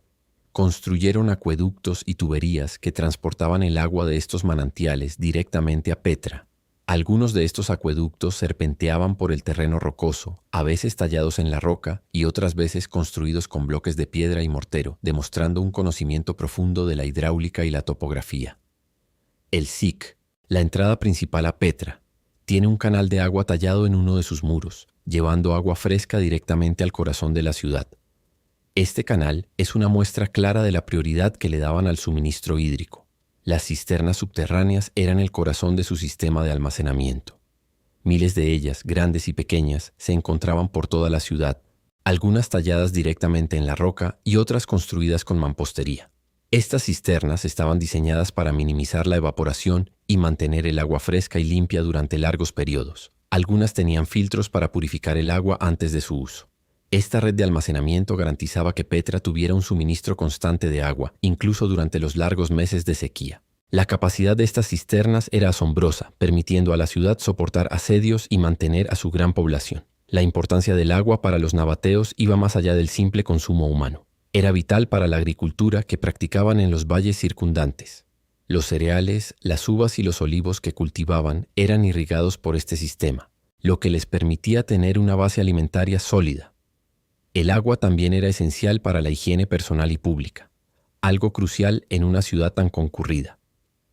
Construyeron acueductos y tuberías que transportaban el agua de estos manantiales directamente a Petra. Algunos de estos acueductos serpenteaban por el terreno rocoso, a veces tallados en la roca y otras veces construidos con bloques de piedra y mortero, demostrando un conocimiento profundo de la hidráulica y la topografía. El Sikh, La entrada principal a Petra tiene un canal de agua tallado en uno de sus muros, llevando agua fresca directamente al corazón de la ciudad. Este canal es una muestra clara de la prioridad que le daban al suministro hídrico. Las cisternas subterráneas eran el corazón de su sistema de almacenamiento. Miles de ellas, grandes y pequeñas, se encontraban por toda la ciudad, algunas talladas directamente en la roca y otras construidas con mampostería. Estas cisternas estaban diseñadas para minimizar la evaporación y mantener el agua fresca y limpia durante largos periodos. Algunas tenían filtros para purificar el agua antes de su uso. Esta red de almacenamiento garantizaba que Petra tuviera un suministro constante de agua, incluso durante los largos meses de sequía. La capacidad de estas cisternas era asombrosa, permitiendo a la ciudad soportar asedios y mantener a su gran población. La importancia del agua para los nabateos iba más allá del simple consumo humano. Era vital para la agricultura que practicaban en los valles circundantes. Los cereales, las uvas y los olivos que cultivaban eran irrigados por este sistema, lo que les permitía tener una base alimentaria sólida. El agua también era esencial para la higiene personal y pública, algo crucial en una ciudad tan concurrida.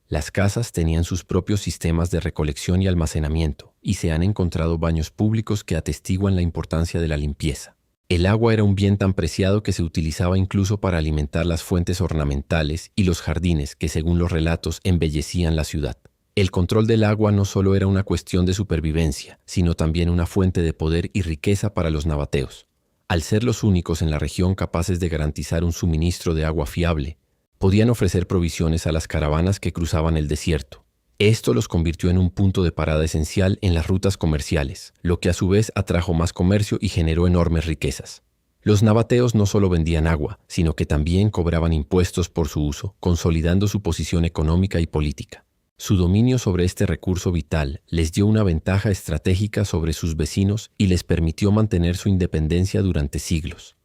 Las casas tenían sus propios sistemas de recolección y almacenamiento, y se han encontrado baños públicos que atestiguan la importancia de la limpieza. El agua era un bien tan preciado que se utilizaba incluso para alimentar las fuentes ornamentales y los jardines que, según los relatos, embellecían la ciudad. El control del agua no solo era una cuestión de supervivencia, sino también una fuente de poder y riqueza para los nabateos. Al ser los únicos en la región capaces de garantizar un suministro de agua fiable, podían ofrecer provisiones a las caravanas que cruzaban el desierto. Esto los convirtió en un punto de parada esencial en las rutas comerciales, lo que a su vez atrajo más comercio y generó enormes riquezas. Los nabateos no solo vendían agua, sino que también cobraban impuestos por su uso, consolidando su posición económica y política. Su dominio sobre este recurso vital les dio una ventaja estratégica sobre sus vecinos y les permitió mantener su independencia durante siglos.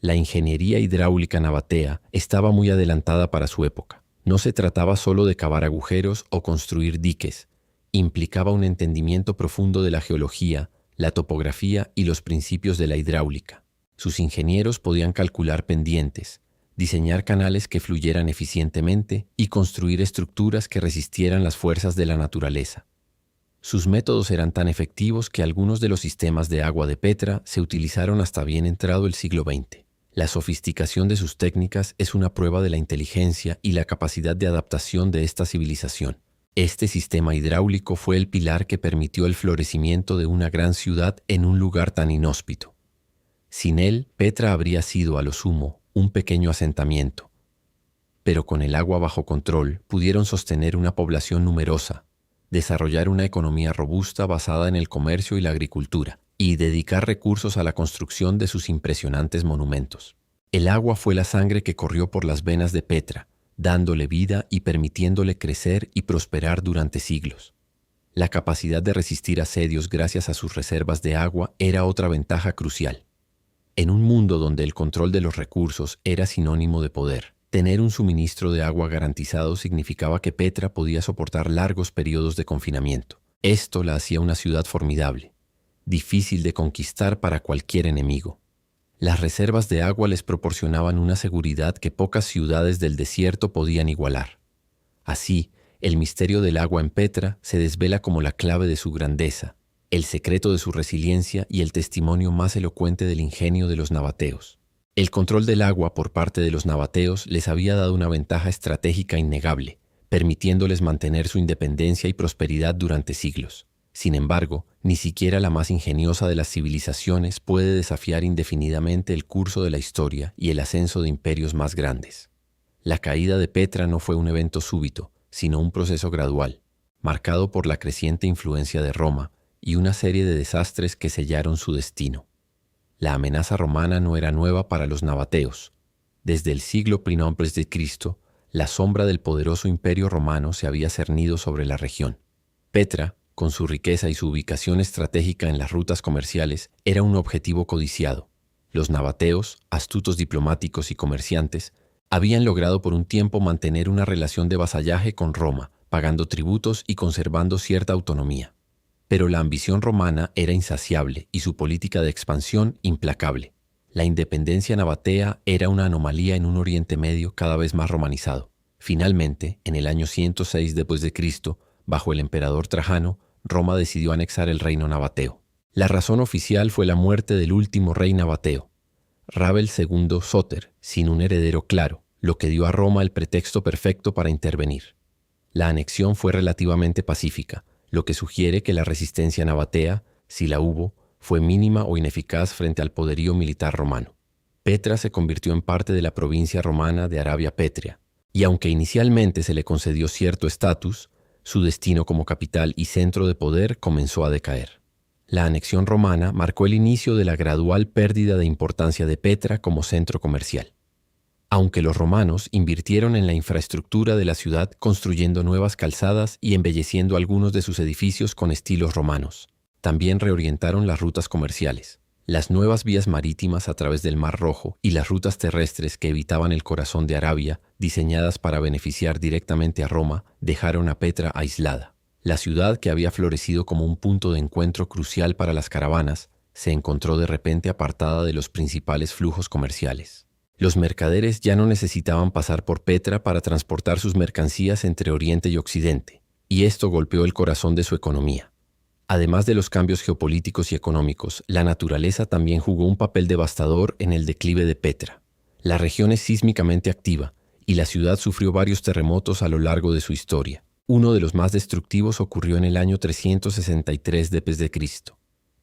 La ingeniería hidráulica nabatea estaba muy adelantada para su época. No se trataba solo de cavar agujeros o construir diques. Implicaba un entendimiento profundo de la geología, la topografía y los principios de la hidráulica. Sus ingenieros podían calcular pendientes, diseñar canales que fluyeran eficientemente y construir estructuras que resistieran las fuerzas de la naturaleza. Sus métodos eran tan efectivos que algunos de los sistemas de agua de Petra se utilizaron hasta bien entrado el siglo XX. La sofisticación de sus técnicas es una prueba de la inteligencia y la capacidad de adaptación de esta civilización. Este sistema hidráulico fue el pilar que permitió el florecimiento de una gran ciudad en un lugar tan inhóspito. Sin él, Petra habría sido, a lo sumo, un pequeño asentamiento. Pero con el agua bajo control pudieron sostener una población numerosa, desarrollar una economía robusta basada en el comercio y la agricultura, y dedicar recursos a la construcción de sus impresionantes monumentos. El agua fue la sangre que corrió por las venas de Petra, dándole vida y permitiéndole crecer y prosperar durante siglos. La capacidad de resistir asedios gracias a sus reservas de agua era otra ventaja crucial. En un mundo donde el control de los recursos era sinónimo de poder, tener un suministro de agua garantizado significaba que Petra podía soportar largos periodos de confinamiento. Esto la hacía una ciudad formidable, difícil de conquistar para cualquier enemigo. Las reservas de agua les proporcionaban una seguridad que pocas ciudades del desierto podían igualar. Así, el misterio del agua en Petra se desvela como la clave de su grandeza, el secreto de su resiliencia y el testimonio más elocuente del ingenio de los nabateos. El control del agua por parte de los nabateos les había dado una ventaja estratégica innegable, permitiéndoles mantener su independencia y prosperidad durante siglos. Sin embargo, ni siquiera la más ingeniosa de las civilizaciones puede desafiar indefinidamente el curso de la historia y el ascenso de imperios más grandes. La caída de Petra no fue un evento súbito, sino un proceso gradual, marcado por la creciente influencia de Roma y una serie de desastres que sellaron su destino. La amenaza romana no era nueva para los nabateos. Desde el siglo I a.C., la sombra del poderoso imperio romano se había cernido sobre la región. Petra, con su riqueza y su ubicación estratégica en las rutas comerciales, era un objetivo codiciado. Los nabateos, astutos diplomáticos y comerciantes, habían logrado por un tiempo mantener una relación de vasallaje con Roma, pagando tributos y conservando cierta autonomía. Pero la ambición romana era insaciable y su política de expansión implacable. La independencia nabatea era una anomalía en un Oriente Medio cada vez más romanizado. Finalmente, en el año 106 d.C., bajo el emperador Trajano, Roma decidió anexar el reino nabateo. La razón oficial fue la muerte del último rey nabateo, Rabel II Sóter, sin un heredero claro, lo que dio a Roma el pretexto perfecto para intervenir. La anexión fue relativamente pacífica, lo que sugiere que la resistencia nabatea, si la hubo, fue mínima o ineficaz frente al poderío militar romano. Petra se convirtió en parte de la provincia romana de Arabia Pétrea, y aunque inicialmente se le concedió cierto estatus, su destino como capital y centro de poder comenzó a decaer. La anexión romana marcó el inicio de la gradual pérdida de importancia de Petra como centro comercial. Aunque los romanos invirtieron en la infraestructura de la ciudad construyendo nuevas calzadas y embelleciendo algunos de sus edificios con estilos romanos, también reorientaron las rutas comerciales. Las nuevas vías marítimas a través del Mar Rojo y las rutas terrestres que evitaban el corazón de Arabia, diseñadas para beneficiar directamente a Roma, dejaron a Petra aislada. La ciudad, que había florecido como un punto de encuentro crucial para las caravanas, se encontró de repente apartada de los principales flujos comerciales. Los mercaderes ya no necesitaban pasar por Petra para transportar sus mercancías entre Oriente y Occidente, y esto golpeó el corazón de su economía. Además de los cambios geopolíticos y económicos, la naturaleza también jugó un papel devastador en el declive de Petra. La región es sísmicamente activa, y la ciudad sufrió varios terremotos a lo largo de su historia. Uno de los más destructivos ocurrió en el año 363 d.C.,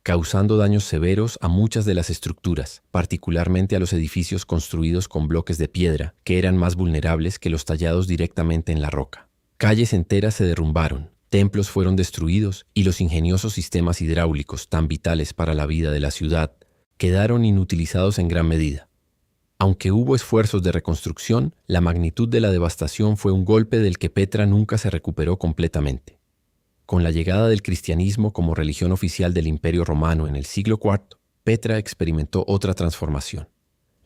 causando daños severos a muchas de las estructuras, particularmente a los edificios construidos con bloques de piedra, que eran más vulnerables que los tallados directamente en la roca. Calles enteras se derrumbaron, templos fueron destruidos y los ingeniosos sistemas hidráulicos tan vitales para la vida de la ciudad quedaron inutilizados en gran medida. Aunque hubo esfuerzos de reconstrucción, la magnitud de la devastación fue un golpe del que Petra nunca se recuperó completamente. Con la llegada del cristianismo como religión oficial del Imperio Romano en el siglo IV, Petra experimentó otra transformación.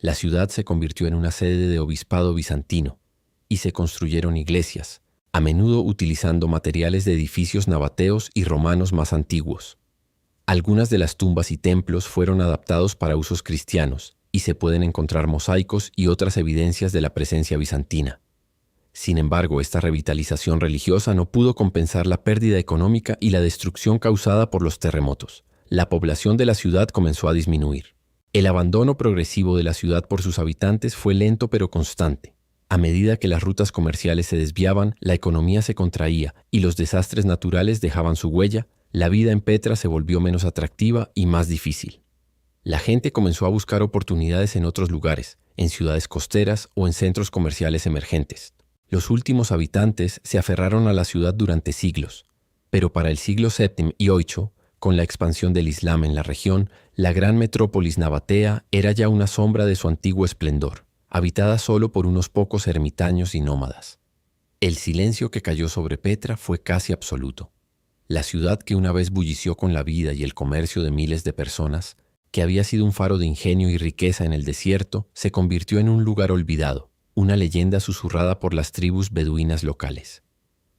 La ciudad se convirtió en una sede de obispado bizantino y se construyeron iglesias, a menudo utilizando materiales de edificios nabateos y romanos más antiguos. Algunas de las tumbas y templos fueron adaptados para usos cristianos y se pueden encontrar mosaicos y otras evidencias de la presencia bizantina. Sin embargo, esta revitalización religiosa no pudo compensar la pérdida económica y la destrucción causada por los terremotos. La población de la ciudad comenzó a disminuir. El abandono progresivo de la ciudad por sus habitantes fue lento pero constante. A medida que las rutas comerciales se desviaban, la economía se contraía y los desastres naturales dejaban su huella, la vida en Petra se volvió menos atractiva y más difícil. La gente comenzó a buscar oportunidades en otros lugares, en ciudades costeras o en centros comerciales emergentes. Los últimos habitantes se aferraron a la ciudad durante siglos, pero para el siglo VII y VIII, con la expansión del Islam en la región, la gran metrópolis nabatea era ya una sombra de su antiguo esplendor, habitada solo por unos pocos ermitaños y nómadas. El silencio que cayó sobre Petra fue casi absoluto. La ciudad, que una vez bullició con la vida y el comercio de miles de personas, que había sido un faro de ingenio y riqueza en el desierto, se convirtió en un lugar olvidado, una leyenda susurrada por las tribus beduinas locales.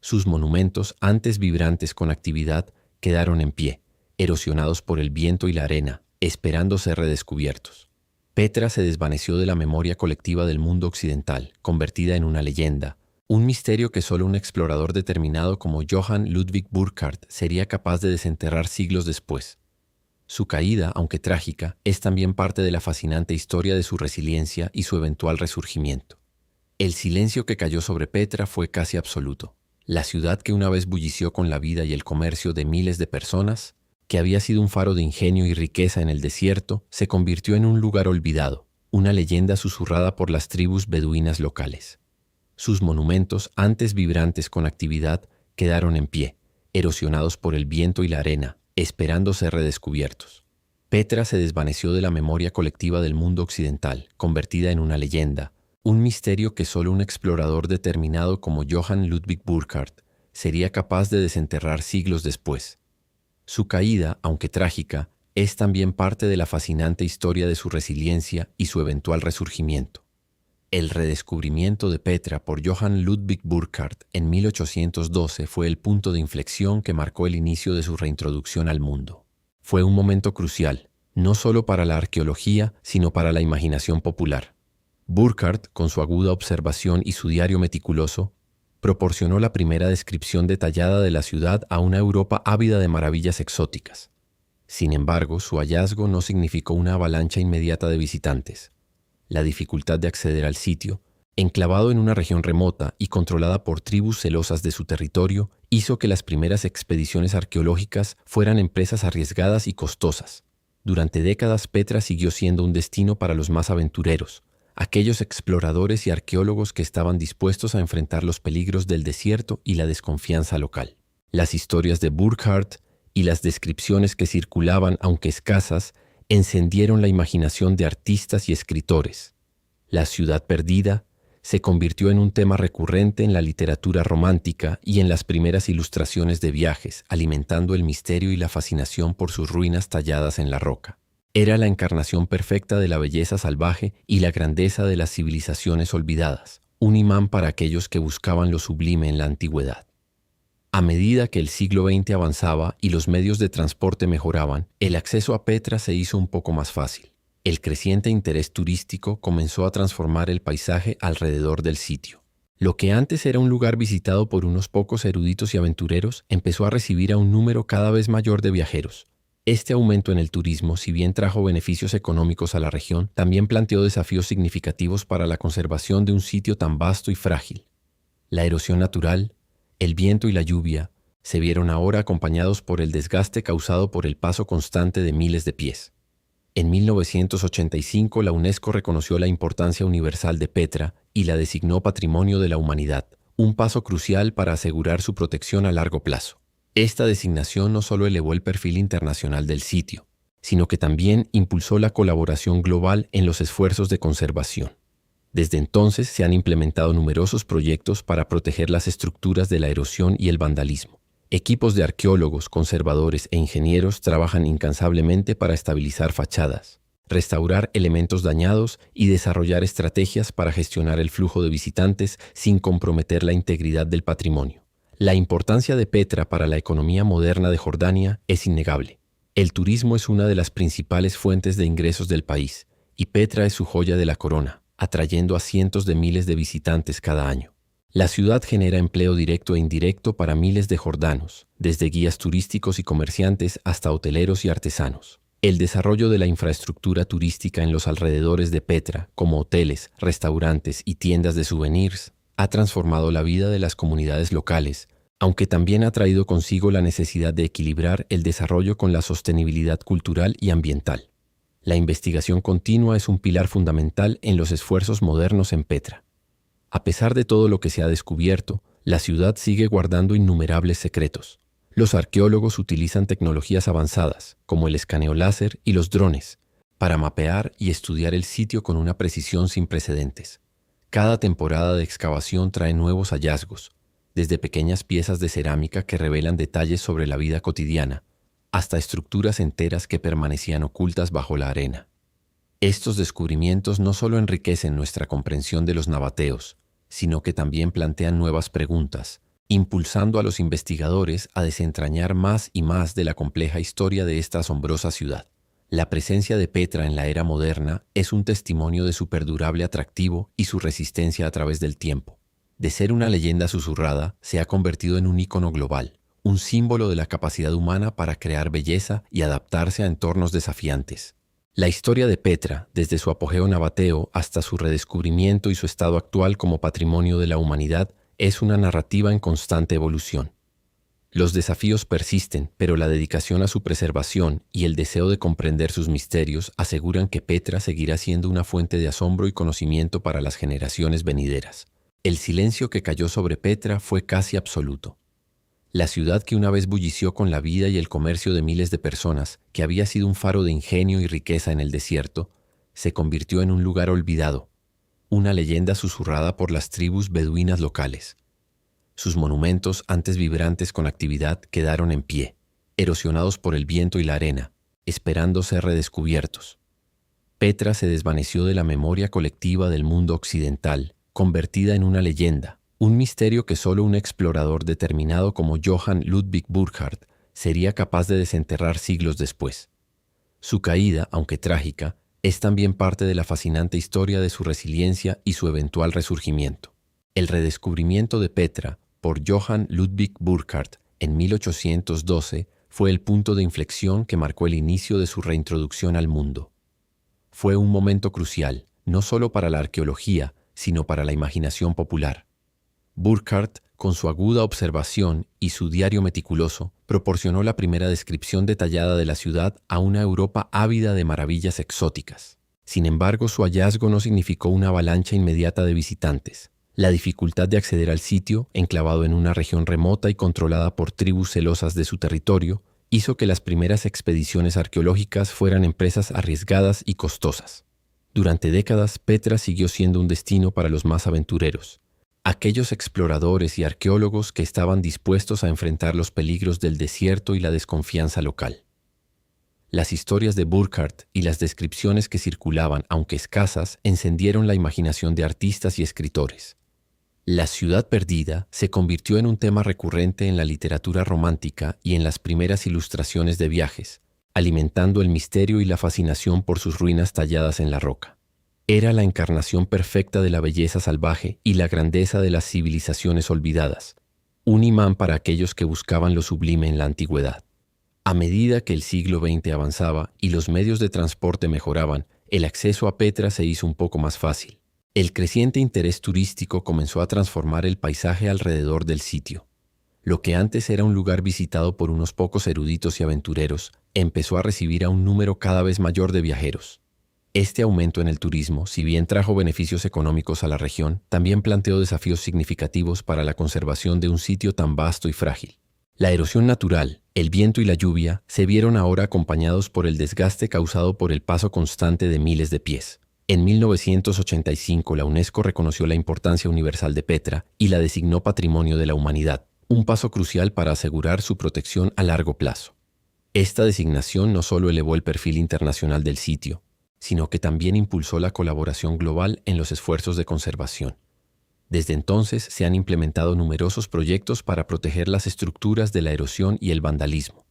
Sus monumentos, antes vibrantes con actividad, quedaron en pie, erosionados por el viento y la arena, esperando ser redescubiertos. Petra se desvaneció de la memoria colectiva del mundo occidental, convertida en una leyenda, un misterio que solo un explorador determinado como Johann Ludwig Burckhardt sería capaz de desenterrar siglos después. Su caída, aunque trágica, es también parte de la fascinante historia de su resiliencia y su eventual resurgimiento. El silencio que cayó sobre Petra fue casi absoluto. La ciudad, que una vez bullició con la vida y el comercio de miles de personas, que había sido un faro de ingenio y riqueza en el desierto, se convirtió en un lugar olvidado, una leyenda susurrada por las tribus beduinas locales. Sus monumentos, antes vibrantes con actividad, quedaron en pie, erosionados por el viento y la arena, esperando ser redescubiertos. Petra se desvaneció de la memoria colectiva del mundo occidental, convertida en una leyenda, un misterio que solo un explorador determinado como Johann Ludwig Burckhardt sería capaz de desenterrar siglos después. Su caída, aunque trágica, es también parte de la fascinante historia de su resiliencia y su eventual resurgimiento. El redescubrimiento de Petra por Johann Ludwig Burckhardt en 1812 fue el punto de inflexión que marcó el inicio de su reintroducción al mundo. Fue un momento crucial, no solo para la arqueología, sino para la imaginación popular. Burckhardt, con su aguda observación y su diario meticuloso, proporcionó la primera descripción detallada de la ciudad a una Europa ávida de maravillas exóticas. Sin embargo, su hallazgo no significó una avalancha inmediata de visitantes. La dificultad de acceder al sitio, enclavado en una región remota y controlada por tribus celosas de su territorio, hizo que las primeras expediciones arqueológicas fueran empresas arriesgadas y costosas. Durante décadas, Petra siguió siendo un destino para los más aventureros, aquellos exploradores y arqueólogos que estaban dispuestos a enfrentar los peligros del desierto y la desconfianza local. Las historias de Burckhardt y las descripciones que circulaban, aunque escasas, encendieron la imaginación de artistas y escritores. La ciudad perdida se convirtió en un tema recurrente en la literatura romántica y en las primeras ilustraciones de viajes, alimentando el misterio y la fascinación por sus ruinas talladas en la roca. Era la encarnación perfecta de la belleza salvaje y la grandeza de las civilizaciones olvidadas, un imán para aquellos que buscaban lo sublime en la antigüedad. A medida que el siglo XX avanzaba y los medios de transporte mejoraban, el acceso a Petra se hizo un poco más fácil. El creciente interés turístico comenzó a transformar el paisaje alrededor del sitio. Lo que antes era un lugar visitado por unos pocos eruditos y aventureros, empezó a recibir a un número cada vez mayor de viajeros. Este aumento en el turismo, si bien trajo beneficios económicos a la región, también planteó desafíos significativos para la conservación de un sitio tan vasto y frágil. La erosión natural, el viento y la lluvia se vieron ahora acompañados por el desgaste causado por el paso constante de miles de pies. En 1985, la UNESCO reconoció la importancia universal de Petra y la designó Patrimonio de la Humanidad, un paso crucial para asegurar su protección a largo plazo. Esta designación no solo elevó el perfil internacional del sitio, sino que también impulsó la colaboración global en los esfuerzos de conservación. Desde entonces se han implementado numerosos proyectos para proteger las estructuras de la erosión y el vandalismo. Equipos de arqueólogos, conservadores e ingenieros trabajan incansablemente para estabilizar fachadas, restaurar elementos dañados y desarrollar estrategias para gestionar el flujo de visitantes sin comprometer la integridad del patrimonio. La importancia de Petra para la economía moderna de Jordania es innegable. El turismo es una de las principales fuentes de ingresos del país, y Petra es su joya de la corona, atrayendo a cientos de miles de visitantes cada año. La ciudad genera empleo directo e indirecto para miles de jordanos, desde guías turísticos y comerciantes hasta hoteleros y artesanos. El desarrollo de la infraestructura turística en los alrededores de Petra, como hoteles, restaurantes y tiendas de souvenirs, ha transformado la vida de las comunidades locales, aunque también ha traído consigo la necesidad de equilibrar el desarrollo con la sostenibilidad cultural y ambiental. La investigación continua es un pilar fundamental en los esfuerzos modernos en Petra. A pesar de todo lo que se ha descubierto, la ciudad sigue guardando innumerables secretos. Los arqueólogos utilizan tecnologías avanzadas, como el escaneo láser y los drones, para mapear y estudiar el sitio con una precisión sin precedentes. Cada temporada de excavación trae nuevos hallazgos, desde pequeñas piezas de cerámica que revelan detalles sobre la vida cotidiana, hasta estructuras enteras que permanecían ocultas bajo la arena. Estos descubrimientos no solo enriquecen nuestra comprensión de los nabateos, sino que también plantean nuevas preguntas, impulsando a los investigadores a desentrañar más y más de la compleja historia de esta asombrosa ciudad. La presencia de Petra en la era moderna es un testimonio de su perdurable atractivo y su resistencia a través del tiempo. De ser una leyenda susurrada, se ha convertido en un ícono global, un símbolo de la capacidad humana para crear belleza y adaptarse a entornos desafiantes. La historia de Petra, desde su apogeo nabateo hasta su redescubrimiento y su estado actual como patrimonio de la humanidad, es una narrativa en constante evolución. Los desafíos persisten, pero la dedicación a su preservación y el deseo de comprender sus misterios aseguran que Petra seguirá siendo una fuente de asombro y conocimiento para las generaciones venideras. El silencio que cayó sobre Petra fue casi absoluto. La ciudad que una vez bullició con la vida y el comercio de miles de personas, que había sido un faro de ingenio y riqueza en el desierto, se convirtió en un lugar olvidado, una leyenda susurrada por las tribus beduinas locales. Sus monumentos, antes vibrantes con actividad, quedaron en pie, erosionados por el viento y la arena, esperando ser redescubiertos. Petra se desvaneció de la memoria colectiva del mundo occidental, convertida en una leyenda, un misterio que solo un explorador determinado como Johann Ludwig Burckhardt sería capaz de desenterrar siglos después. Su caída, aunque trágica, es también parte de la fascinante historia de su resiliencia y su eventual resurgimiento. El redescubrimiento de Petra por Johann Ludwig Burckhardt en 1812 fue el punto de inflexión que marcó el inicio de su reintroducción al mundo. Fue un momento crucial, no solo para la arqueología, sino para la imaginación popular. Burckhardt, con su aguda observación y su diario meticuloso, proporcionó la primera descripción detallada de la ciudad a una Europa ávida de maravillas exóticas. Sin embargo, su hallazgo no significó una avalancha inmediata de visitantes. La dificultad de acceder al sitio, enclavado en una región remota y controlada por tribus celosas de su territorio, hizo que las primeras expediciones arqueológicas fueran empresas arriesgadas y costosas. Durante décadas, Petra siguió siendo un destino para los más aventureros, aquellos exploradores y arqueólogos que estaban dispuestos a enfrentar los peligros del desierto y la desconfianza local. Las historias de Burckhardt y las descripciones que circulaban, aunque escasas, encendieron la imaginación de artistas y escritores. La ciudad perdida se convirtió en un tema recurrente en la literatura romántica y en las primeras ilustraciones de viajes, alimentando el misterio y la fascinación por sus ruinas talladas en la roca. Era la encarnación perfecta de la belleza salvaje y la grandeza de las civilizaciones olvidadas, un imán para aquellos que buscaban lo sublime en la antigüedad. A medida que el siglo XX avanzaba y los medios de transporte mejoraban, el acceso a Petra se hizo un poco más fácil. El creciente interés turístico comenzó a transformar el paisaje alrededor del sitio. Lo que antes era un lugar visitado por unos pocos eruditos y aventureros, empezó a recibir a un número cada vez mayor de viajeros. Este aumento en el turismo, si bien trajo beneficios económicos a la región, también planteó desafíos significativos para la conservación de un sitio tan vasto y frágil. La erosión natural, el viento y la lluvia se vieron ahora acompañados por el desgaste causado por el paso constante de miles de pies. En 1985, la UNESCO reconoció la importancia universal de Petra y la designó Patrimonio de la Humanidad, un paso crucial para asegurar su protección a largo plazo. Esta designación no solo elevó el perfil internacional del sitio, sino que también impulsó la colaboración global en los esfuerzos de conservación. Desde entonces se han implementado numerosos proyectos para proteger las estructuras de la erosión y el vandalismo.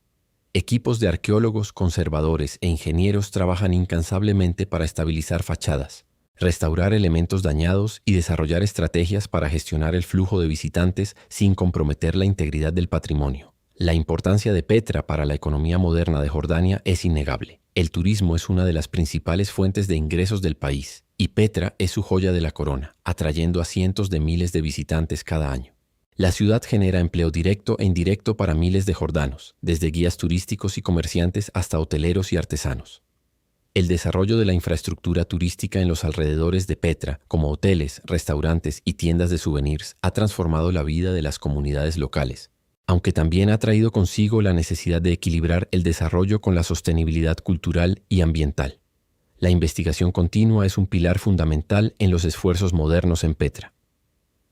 Equipos de arqueólogos, conservadores e ingenieros trabajan incansablemente para estabilizar fachadas, restaurar elementos dañados y desarrollar estrategias para gestionar el flujo de visitantes sin comprometer la integridad del patrimonio. La importancia de Petra para la economía moderna de Jordania es innegable. El turismo es una de las principales fuentes de ingresos del país, y Petra es su joya de la corona, atrayendo a cientos de miles de visitantes cada año. La ciudad genera empleo directo e indirecto para miles de jordanos, desde guías turísticos y comerciantes hasta hoteleros y artesanos. El desarrollo de la infraestructura turística en los alrededores de Petra, como hoteles, restaurantes y tiendas de souvenirs, ha transformado la vida de las comunidades locales, aunque también ha traído consigo la necesidad de equilibrar el desarrollo con la sostenibilidad cultural y ambiental. La investigación continua es un pilar fundamental en los esfuerzos modernos en Petra.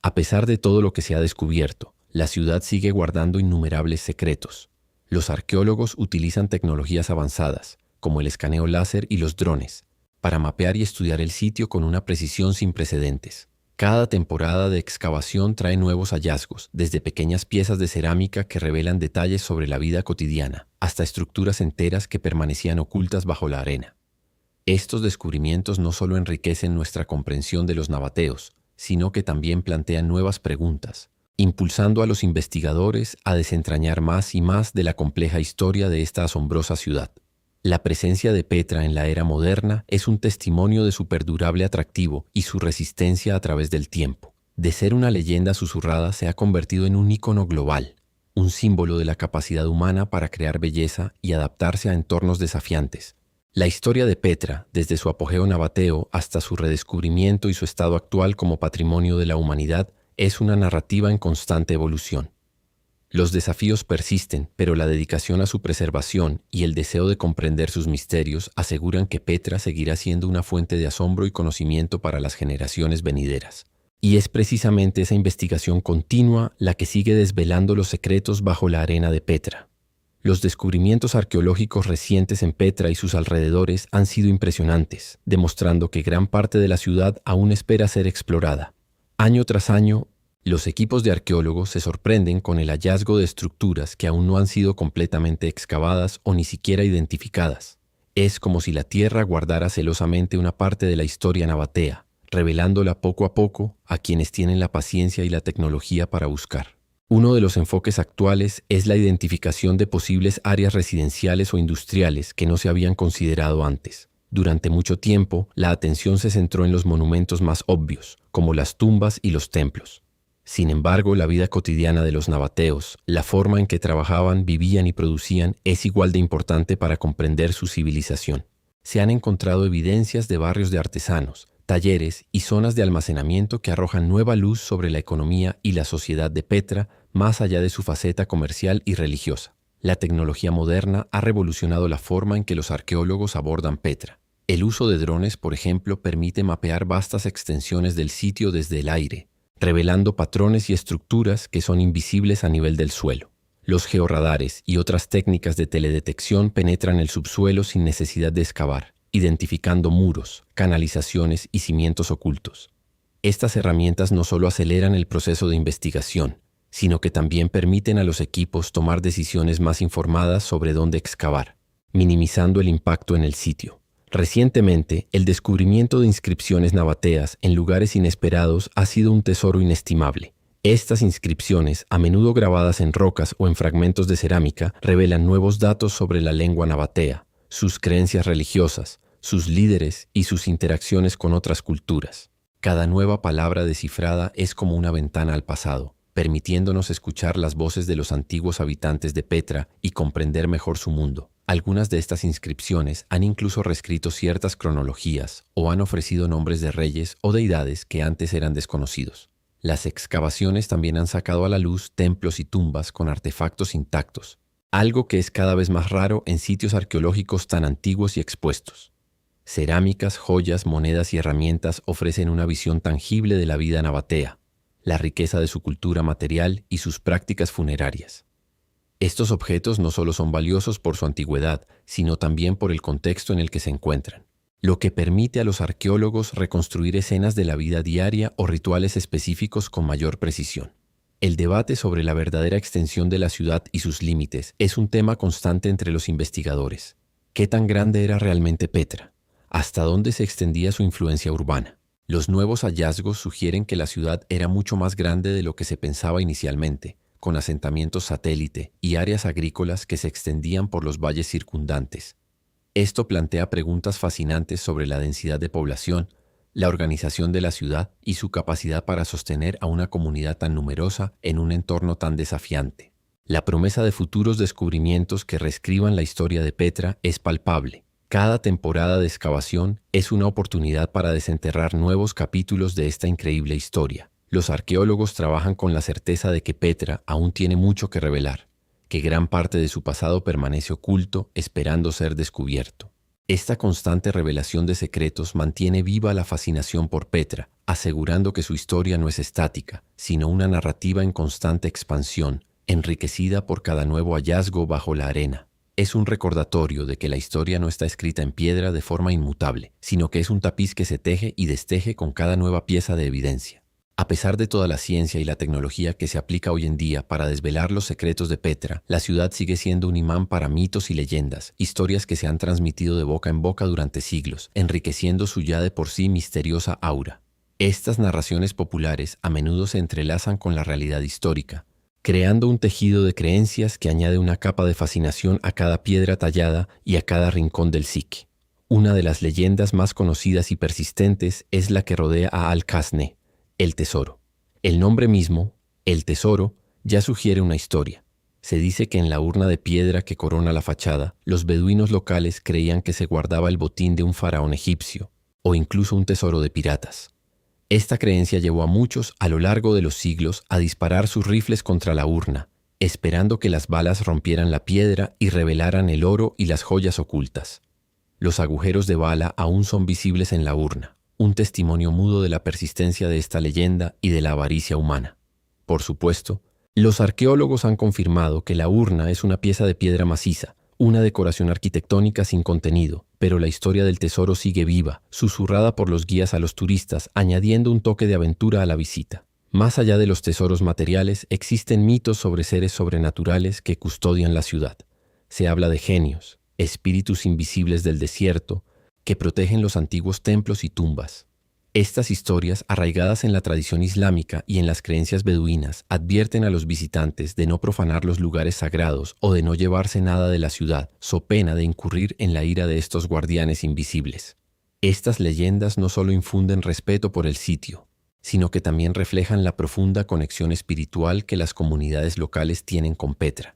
A pesar de todo lo que se ha descubierto, la ciudad sigue guardando innumerables secretos. Los arqueólogos utilizan tecnologías avanzadas, como el escaneo láser y los drones, para mapear y estudiar el sitio con una precisión sin precedentes. Cada temporada de excavación trae nuevos hallazgos, desde pequeñas piezas de cerámica que revelan detalles sobre la vida cotidiana, hasta estructuras enteras que permanecían ocultas bajo la arena. Estos descubrimientos no solo enriquecen nuestra comprensión de los nabateos, sino que también plantean nuevas preguntas, impulsando a los investigadores a desentrañar más y más de la compleja historia de esta asombrosa ciudad. La presencia de Petra en la era moderna es un testimonio de su perdurable atractivo y su resistencia a través del tiempo. De ser una leyenda susurrada se ha convertido en un ícono global, un símbolo de la capacidad humana para crear belleza y adaptarse a entornos desafiantes. La historia de Petra, desde su apogeo nabateo hasta su redescubrimiento y su estado actual como patrimonio de la humanidad, es una narrativa en constante evolución. Los desafíos persisten, pero la dedicación a su preservación y el deseo de comprender sus misterios aseguran que Petra seguirá siendo una fuente de asombro y conocimiento para las generaciones venideras. Y es precisamente esa investigación continua la que sigue desvelando los secretos bajo la arena de Petra. Los descubrimientos arqueológicos recientes en Petra y sus alrededores han sido impresionantes, demostrando que gran parte de la ciudad aún espera ser explorada. Año tras año, los equipos de arqueólogos se sorprenden con el hallazgo de estructuras que aún no han sido completamente excavadas o ni siquiera identificadas. Es como si la tierra guardara celosamente una parte de la historia nabatea, revelándola poco a poco a quienes tienen la paciencia y la tecnología para buscar. Uno de los enfoques actuales es la identificación de posibles áreas residenciales o industriales que no se habían considerado antes. Durante mucho tiempo, la atención se centró en los monumentos más obvios, como las tumbas y los templos. Sin embargo, la vida cotidiana de los nabateos, la forma en que trabajaban, vivían y producían, es igual de importante para comprender su civilización. Se han encontrado evidencias de barrios de artesanos, talleres y zonas de almacenamiento que arrojan nueva luz sobre la economía y la sociedad de Petra, más allá de su faceta comercial y religiosa. La tecnología moderna ha revolucionado la forma en que los arqueólogos abordan Petra. El uso de drones, por ejemplo, permite mapear vastas extensiones del sitio desde el aire, revelando patrones y estructuras que son invisibles a nivel del suelo. Los georradares y otras técnicas de teledetección penetran el subsuelo sin necesidad de excavar, identificando muros, canalizaciones y cimientos ocultos. Estas herramientas no solo aceleran el proceso de investigación, sino que también permiten a los equipos tomar decisiones más informadas sobre dónde excavar, minimizando el impacto en el sitio. Recientemente, el descubrimiento de inscripciones nabateas en lugares inesperados ha sido un tesoro inestimable. Estas inscripciones, a menudo grabadas en rocas o en fragmentos de cerámica, revelan nuevos datos sobre la lengua nabatea, sus creencias religiosas, sus líderes y sus interacciones con otras culturas. Cada nueva palabra descifrada es como una ventana al pasado, permitiéndonos escuchar las voces de los antiguos habitantes de Petra y comprender mejor su mundo. Algunas de estas inscripciones han incluso reescrito ciertas cronologías o han ofrecido nombres de reyes o deidades que antes eran desconocidos. Las excavaciones también han sacado a la luz templos y tumbas con artefactos intactos, algo que es cada vez más raro en sitios arqueológicos tan antiguos y expuestos. Cerámicas, joyas, monedas y herramientas ofrecen una visión tangible de la vida nabatea, la riqueza de su cultura material y sus prácticas funerarias. Estos objetos no solo son valiosos por su antigüedad, sino también por el contexto en el que se encuentran, lo que permite a los arqueólogos reconstruir escenas de la vida diaria o rituales específicos con mayor precisión. El debate sobre la verdadera extensión de la ciudad y sus límites es un tema constante entre los investigadores. ¿Qué tan grande era realmente Petra? ¿Hasta dónde se extendía su influencia urbana? Los nuevos hallazgos sugieren que la ciudad era mucho más grande de lo que se pensaba inicialmente, con asentamientos satélite y áreas agrícolas que se extendían por los valles circundantes. Esto plantea preguntas fascinantes sobre la densidad de población, la organización de la ciudad y su capacidad para sostener a una comunidad tan numerosa en un entorno tan desafiante. La promesa de futuros descubrimientos que reescriban la historia de Petra es palpable. Cada temporada de excavación es una oportunidad para desenterrar nuevos capítulos de esta increíble historia. Los arqueólogos trabajan con la certeza de que Petra aún tiene mucho que revelar, que gran parte de su pasado permanece oculto, esperando ser descubierto. Esta constante revelación de secretos mantiene viva la fascinación por Petra, asegurando que su historia no es estática, sino una narrativa en constante expansión, enriquecida por cada nuevo hallazgo bajo la arena. Es un recordatorio de que la historia no está escrita en piedra de forma inmutable, sino que es un tapiz que se teje y desteje con cada nueva pieza de evidencia. A pesar de toda la ciencia y la tecnología que se aplica hoy en día para desvelar los secretos de Petra, la ciudad sigue siendo un imán para mitos y leyendas, historias que se han transmitido de boca en boca durante siglos, enriqueciendo su ya de por sí misteriosa aura. Estas narraciones populares a menudo se entrelazan con la realidad histórica, creando un tejido de creencias que añade una capa de fascinación a cada piedra tallada y a cada rincón del psique. Una de las leyendas más conocidas y persistentes es la que rodea a Al-Kazne, el tesoro. El nombre mismo, el tesoro, ya sugiere una historia. Se dice que en la urna de piedra que corona la fachada, los beduinos locales creían que se guardaba el botín de un faraón egipcio, o incluso un tesoro de piratas. Esta creencia llevó a muchos a lo largo de los siglos a disparar sus rifles contra la urna, esperando que las balas rompieran la piedra y revelaran el oro y las joyas ocultas. Los agujeros de bala aún son visibles en la urna, un testimonio mudo de la persistencia de esta leyenda y de la avaricia humana. Por supuesto, los arqueólogos han confirmado que la urna es una pieza de piedra maciza, una decoración arquitectónica sin contenido, pero la historia del tesoro sigue viva, susurrada por los guías a los turistas, añadiendo un toque de aventura a la visita. Más allá de los tesoros materiales, existen mitos sobre seres sobrenaturales que custodian la ciudad. Se habla de genios, espíritus invisibles del desierto, que protegen los antiguos templos y tumbas. Estas historias, arraigadas en la tradición islámica y en las creencias beduinas, advierten a los visitantes de no profanar los lugares sagrados o de no llevarse nada de la ciudad, so pena de incurrir en la ira de estos guardianes invisibles. Estas leyendas no solo infunden respeto por el sitio, sino que también reflejan la profunda conexión espiritual que las comunidades locales tienen con Petra,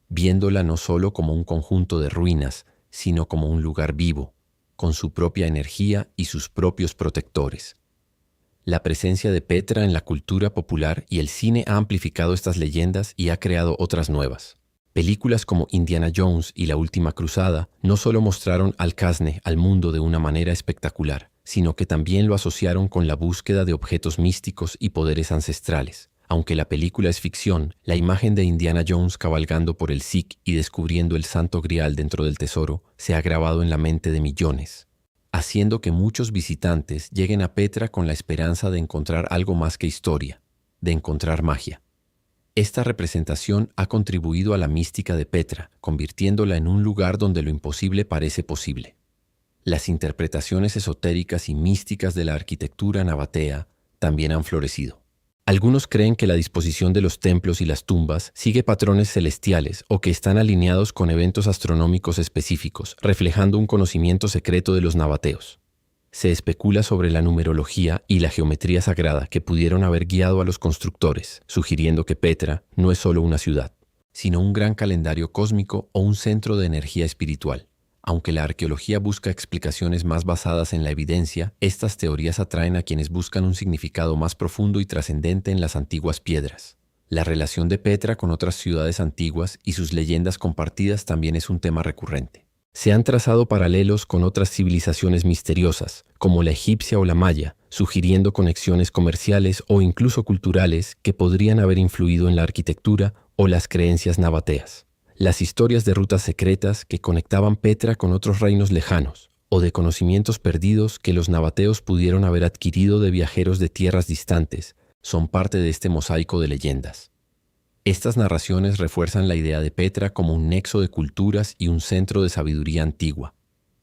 viéndola no solo como un conjunto de ruinas, sino como un lugar vivo, con su propia energía y sus propios protectores. La presencia de Petra en la cultura popular y el cine ha amplificado estas leyendas y ha creado otras nuevas. Películas como Indiana Jones y La Última Cruzada no solo mostraron al Casne al mundo de una manera espectacular, sino que también lo asociaron con la búsqueda de objetos místicos y poderes ancestrales. Aunque la película es ficción, la imagen de Indiana Jones cabalgando por el Sikh y descubriendo el Santo Grial dentro del tesoro se ha grabado en la mente de millones, haciendo que muchos visitantes lleguen a Petra con la esperanza de encontrar algo más que historia, de encontrar magia. Esta representación ha contribuido a la mística de Petra, convirtiéndola en un lugar donde lo imposible parece posible. Las interpretaciones esotéricas y místicas de la arquitectura nabatea también han florecido. Algunos creen que la disposición de los templos y las tumbas sigue patrones celestiales o que están alineados con eventos astronómicos específicos, reflejando un conocimiento secreto de los nabateos. Se especula sobre la numerología y la geometría sagrada que pudieron haber guiado a los constructores, sugiriendo que Petra no es solo una ciudad, sino un gran calendario cósmico o un centro de energía espiritual. Aunque la arqueología busca explicaciones más basadas en la evidencia, estas teorías atraen a quienes buscan un significado más profundo y trascendente en las antiguas piedras. La relación de Petra con otras ciudades antiguas y sus leyendas compartidas también es un tema recurrente. Se han trazado paralelos con otras civilizaciones misteriosas, como la egipcia o la maya, sugiriendo conexiones comerciales o incluso culturales que podrían haber influido en la arquitectura o las creencias nabateas. Las historias de rutas secretas que conectaban Petra con otros reinos lejanos, o de conocimientos perdidos que los nabateos pudieron haber adquirido de viajeros de tierras distantes, son parte de este mosaico de leyendas. Estas narraciones refuerzan la idea de Petra como un nexo de culturas y un centro de sabiduría antigua.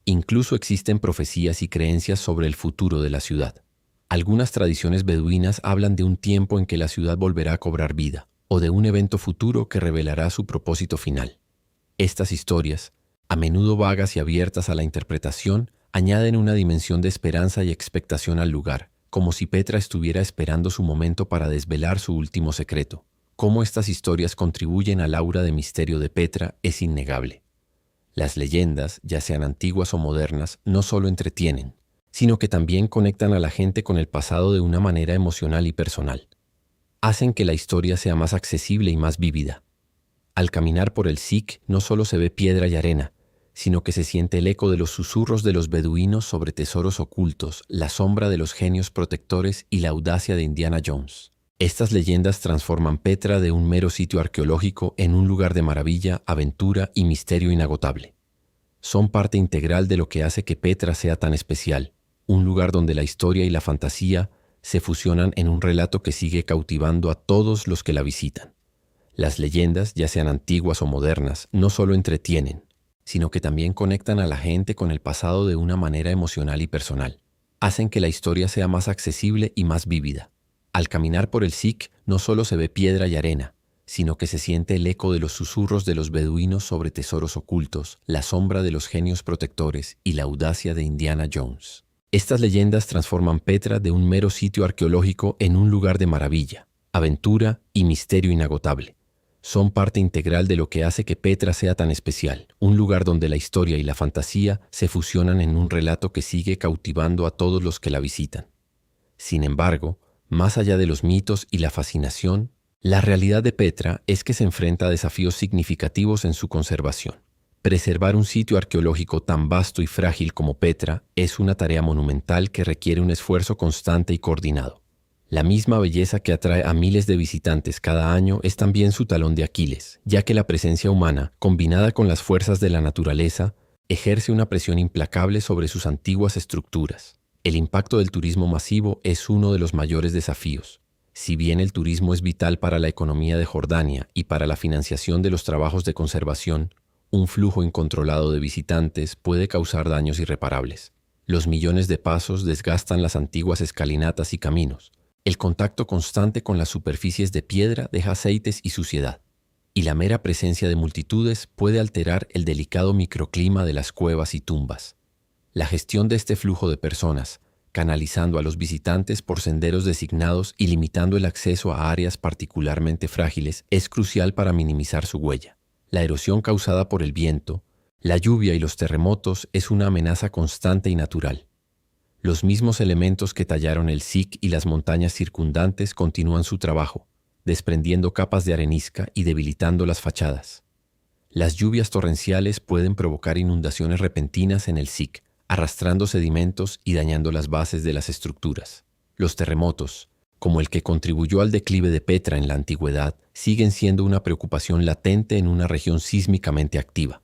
Incluso existen profecías y creencias sobre el futuro de la ciudad. Algunas tradiciones beduinas hablan de un tiempo en que la ciudad volverá a cobrar vida, o de un evento futuro que revelará su propósito final. Estas historias, a menudo vagas y abiertas a la interpretación, añaden una dimensión de esperanza y expectación al lugar, como si Petra estuviera esperando su momento para desvelar su último secreto. Cómo estas historias contribuyen al aura de misterio de Petra es innegable. Las leyendas, ya sean antiguas o modernas, no solo entretienen, sino que también conectan a la gente con el pasado de una manera emocional y personal. Hacen que la historia sea más accesible y más vívida. Al caminar por el Sikh no solo se ve piedra y arena, sino que se siente el eco de los susurros de los beduinos sobre tesoros ocultos, la sombra de los genios protectores y la audacia de Indiana Jones. Estas leyendas transforman Petra de un mero sitio arqueológico en un lugar de maravilla, aventura y misterio inagotable. Son parte integral de lo que hace que Petra sea tan especial, un lugar donde la historia y la fantasía se fusionan en un relato que sigue cautivando a todos los que la visitan. Las leyendas, ya sean antiguas o modernas, no solo entretienen, sino que también conectan a la gente con el pasado de una manera emocional y personal. Hacen que la historia sea más accesible y más vívida. Al caminar por el Sikh no solo se ve piedra y arena, sino que se siente el eco de los susurros de los beduinos sobre tesoros ocultos, la sombra de los genios protectores y la audacia de Indiana Jones. Estas leyendas transforman Petra de un mero sitio arqueológico en un lugar de maravilla, aventura y misterio inagotable. Son parte integral de lo que hace que Petra sea tan especial, un lugar donde la historia y la fantasía se fusionan en un relato que sigue cautivando a todos los que la visitan. Sin embargo, más allá de los mitos y la fascinación, la realidad de Petra es que se enfrenta a desafíos significativos en su conservación. Preservar un sitio arqueológico tan vasto y frágil como Petra es una tarea monumental que requiere un esfuerzo constante y coordinado. La misma belleza que atrae a miles de visitantes cada año es también su talón de Aquiles, ya que la presencia humana, combinada con las fuerzas de la naturaleza, ejerce una presión implacable sobre sus antiguas estructuras. El impacto del turismo masivo es uno de los mayores desafíos. Si bien el turismo es vital para la economía de Jordania y para la financiación de los trabajos de conservación, un flujo incontrolado de visitantes puede causar daños irreparables. Los millones de pasos desgastan las antiguas escalinatas y caminos. El contacto constante con las superficies de piedra deja aceites y suciedad, y la mera presencia de multitudes puede alterar el delicado microclima de las cuevas y tumbas. La gestión de este flujo de personas, canalizando a los visitantes por senderos designados y limitando el acceso a áreas particularmente frágiles, es crucial para minimizar su huella. La erosión causada por el viento, la lluvia y los terremotos es una amenaza constante y natural. Los mismos elementos que tallaron el SIC y las montañas circundantes continúan su trabajo, desprendiendo capas de arenisca y debilitando las fachadas. Las lluvias torrenciales pueden provocar inundaciones repentinas en el SIC, arrastrando sedimentos y dañando las bases de las estructuras. Los terremotos, como el que contribuyó al declive de Petra en la antigüedad, siguen siendo una preocupación latente en una región sísmicamente activa.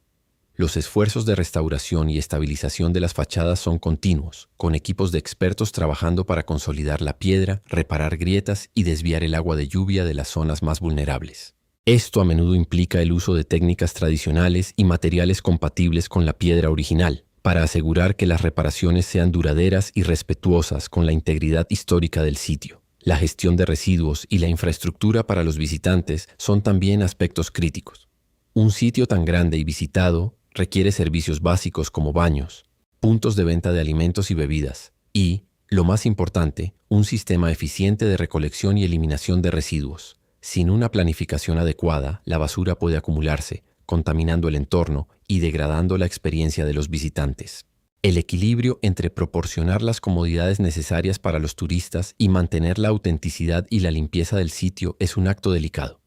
Los esfuerzos de restauración y estabilización de las fachadas son continuos, con equipos de expertos trabajando para consolidar la piedra, reparar grietas y desviar el agua de lluvia de las zonas más vulnerables. Esto a menudo implica el uso de técnicas tradicionales y materiales compatibles con la piedra original, para asegurar que las reparaciones sean duraderas y respetuosas con la integridad histórica del sitio. La gestión de residuos y la infraestructura para los visitantes son también aspectos críticos. Un sitio tan grande y visitado requiere servicios básicos como baños, puntos de venta de alimentos y bebidas y, lo más importante, un sistema eficiente de recolección y eliminación de residuos. Sin una planificación adecuada, la basura puede acumularse, contaminando el entorno y degradando la experiencia de los visitantes. El equilibrio entre proporcionar las comodidades necesarias para los turistas y mantener la autenticidad y la limpieza del sitio es un acto delicado.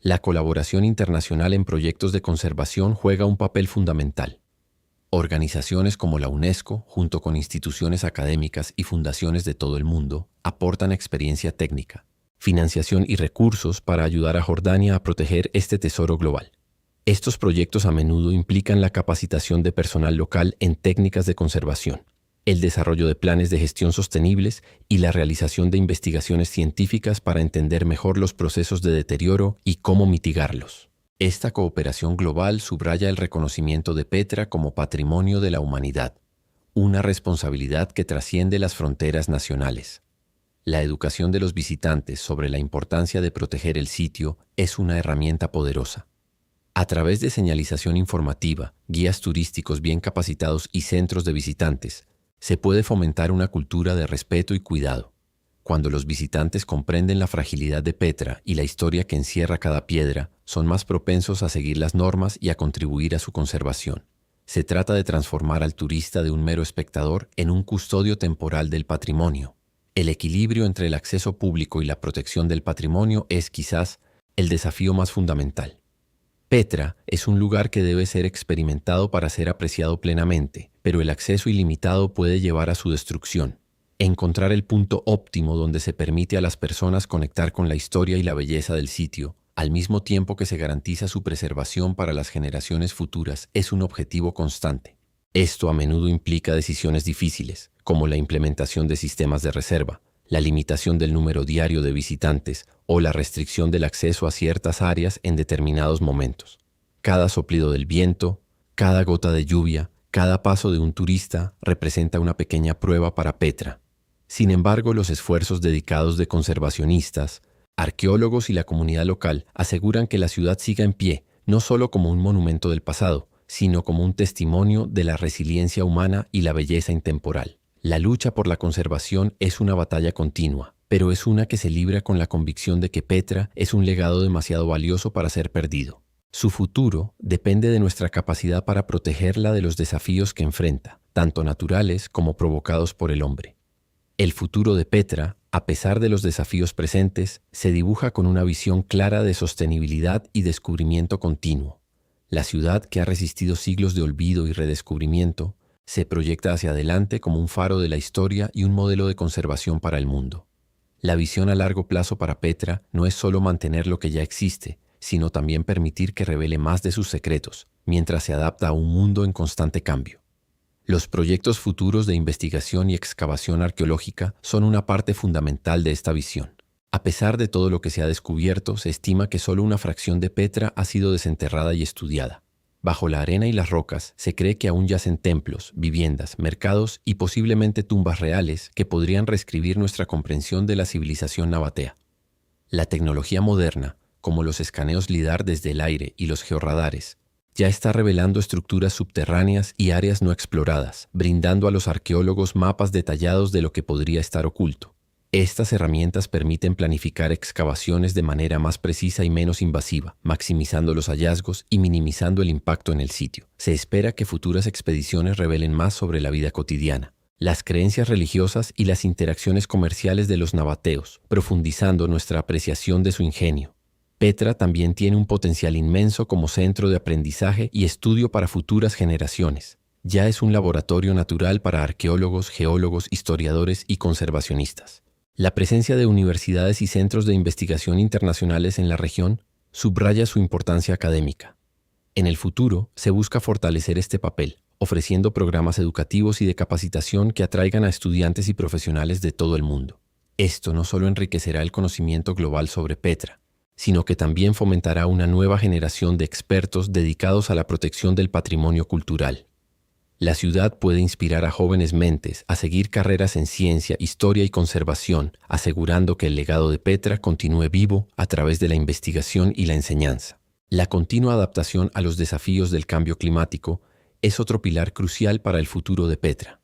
La colaboración internacional en proyectos de conservación juega un papel fundamental. Organizaciones como la UNESCO, junto con instituciones académicas y fundaciones de todo el mundo, aportan experiencia técnica, financiación y recursos para ayudar a Jordania a proteger este tesoro global. Estos proyectos a menudo implican la capacitación de personal local en técnicas de conservación, el desarrollo de planes de gestión sostenibles y la realización de investigaciones científicas para entender mejor los procesos de deterioro y cómo mitigarlos. Esta cooperación global subraya el reconocimiento de Petra como patrimonio de la humanidad, una responsabilidad que trasciende las fronteras nacionales. La educación de los visitantes sobre la importancia de proteger el sitio es una herramienta poderosa. A través de señalización informativa, guías turísticos bien capacitados y centros de visitantes, se puede fomentar una cultura de respeto y cuidado. Cuando los visitantes comprenden la fragilidad de Petra y la historia que encierra cada piedra, son más propensos a seguir las normas y a contribuir a su conservación. Se trata de transformar al turista de un mero espectador en un custodio temporal del patrimonio. El equilibrio entre el acceso público y la protección del patrimonio es quizás el desafío más fundamental. Petra es un lugar que debe ser experimentado para ser apreciado plenamente, pero el acceso ilimitado puede llevar a su destrucción. Encontrar el punto óptimo donde se permite a las personas conectar con la historia y la belleza del sitio, al mismo tiempo que se garantiza su preservación para las generaciones futuras, es un objetivo constante. Esto a menudo implica decisiones difíciles, como la implementación de sistemas de reserva, la limitación del número diario de visitantes o la restricción del acceso a ciertas áreas en determinados momentos. Cada soplido del viento, cada gota de lluvia, cada paso de un turista representa una pequeña prueba para Petra. Sin embargo, los esfuerzos dedicados de conservacionistas, arqueólogos y la comunidad local aseguran que la ciudad siga en pie, no solo como un monumento del pasado, sino como un testimonio de la resiliencia humana y la belleza intemporal. La lucha por la conservación es una batalla continua, pero es una que se libra con la convicción de que Petra es un legado demasiado valioso para ser perdido. Su futuro depende de nuestra capacidad para protegerla de los desafíos que enfrenta, tanto naturales como provocados por el hombre. El futuro de Petra, a pesar de los desafíos presentes, se dibuja con una visión clara de sostenibilidad y descubrimiento continuo. La ciudad, que ha resistido siglos de olvido y redescubrimiento, se proyecta hacia adelante como un faro de la historia y un modelo de conservación para el mundo. La visión a largo plazo para Petra no es solo mantener lo que ya existe, sino también permitir que revele más de sus secretos, mientras se adapta a un mundo en constante cambio. Los proyectos futuros de investigación y excavación arqueológica son una parte fundamental de esta visión. A pesar de todo lo que se ha descubierto, se estima que solo una fracción de Petra ha sido desenterrada y estudiada. Bajo la arena y las rocas se cree que aún yacen templos, viviendas, mercados y posiblemente tumbas reales que podrían reescribir nuestra comprensión de la civilización nabatea. La tecnología moderna, como los escaneos LIDAR desde el aire y los georradares, ya está revelando estructuras subterráneas y áreas no exploradas, brindando a los arqueólogos mapas detallados de lo que podría estar oculto. Estas herramientas permiten planificar excavaciones de manera más precisa y menos invasiva, maximizando los hallazgos y minimizando el impacto en el sitio. Se espera que futuras expediciones revelen más sobre la vida cotidiana, las creencias religiosas y las interacciones comerciales de los nabateos, profundizando nuestra apreciación de su ingenio. Petra también tiene un potencial inmenso como centro de aprendizaje y estudio para futuras generaciones. Ya es un laboratorio natural para arqueólogos, geólogos, historiadores y conservacionistas. La presencia de universidades y centros de investigación internacionales en la región subraya su importancia académica. En el futuro, se busca fortalecer este papel, ofreciendo programas educativos y de capacitación que atraigan a estudiantes y profesionales de todo el mundo. Esto no solo enriquecerá el conocimiento global sobre Petra, sino que también fomentará una nueva generación de expertos dedicados a la protección del patrimonio cultural. La ciudad puede inspirar a jóvenes mentes a seguir carreras en ciencia, historia y conservación, asegurando que el legado de Petra continúe vivo a través de la investigación y la enseñanza. La continua adaptación a los desafíos del cambio climático es otro pilar crucial para el futuro de Petra.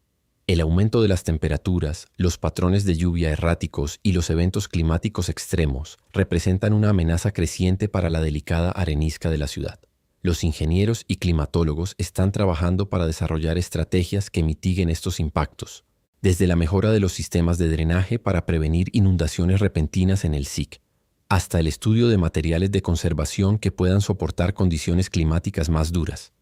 El aumento de las temperaturas, los patrones de lluvia erráticos y los eventos climáticos extremos representan una amenaza creciente para la delicada arenisca de la ciudad. Los ingenieros y climatólogos están trabajando para desarrollar estrategias que mitiguen estos impactos, desde la mejora de los sistemas de drenaje para prevenir inundaciones repentinas en el SIC, hasta el estudio de materiales de conservación que puedan soportar condiciones climáticas más duras.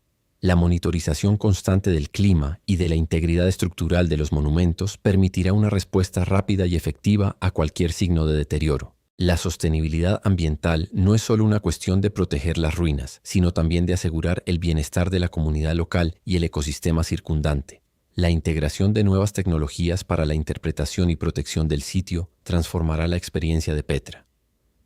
La monitorización constante del clima y de la integridad estructural de los monumentos permitirá una respuesta rápida y efectiva a cualquier signo de deterioro. La sostenibilidad ambiental no es solo una cuestión de proteger las ruinas, sino también de asegurar el bienestar de la comunidad local y el ecosistema circundante. La integración de nuevas tecnologías para la interpretación y protección del sitio transformará la experiencia de Petra.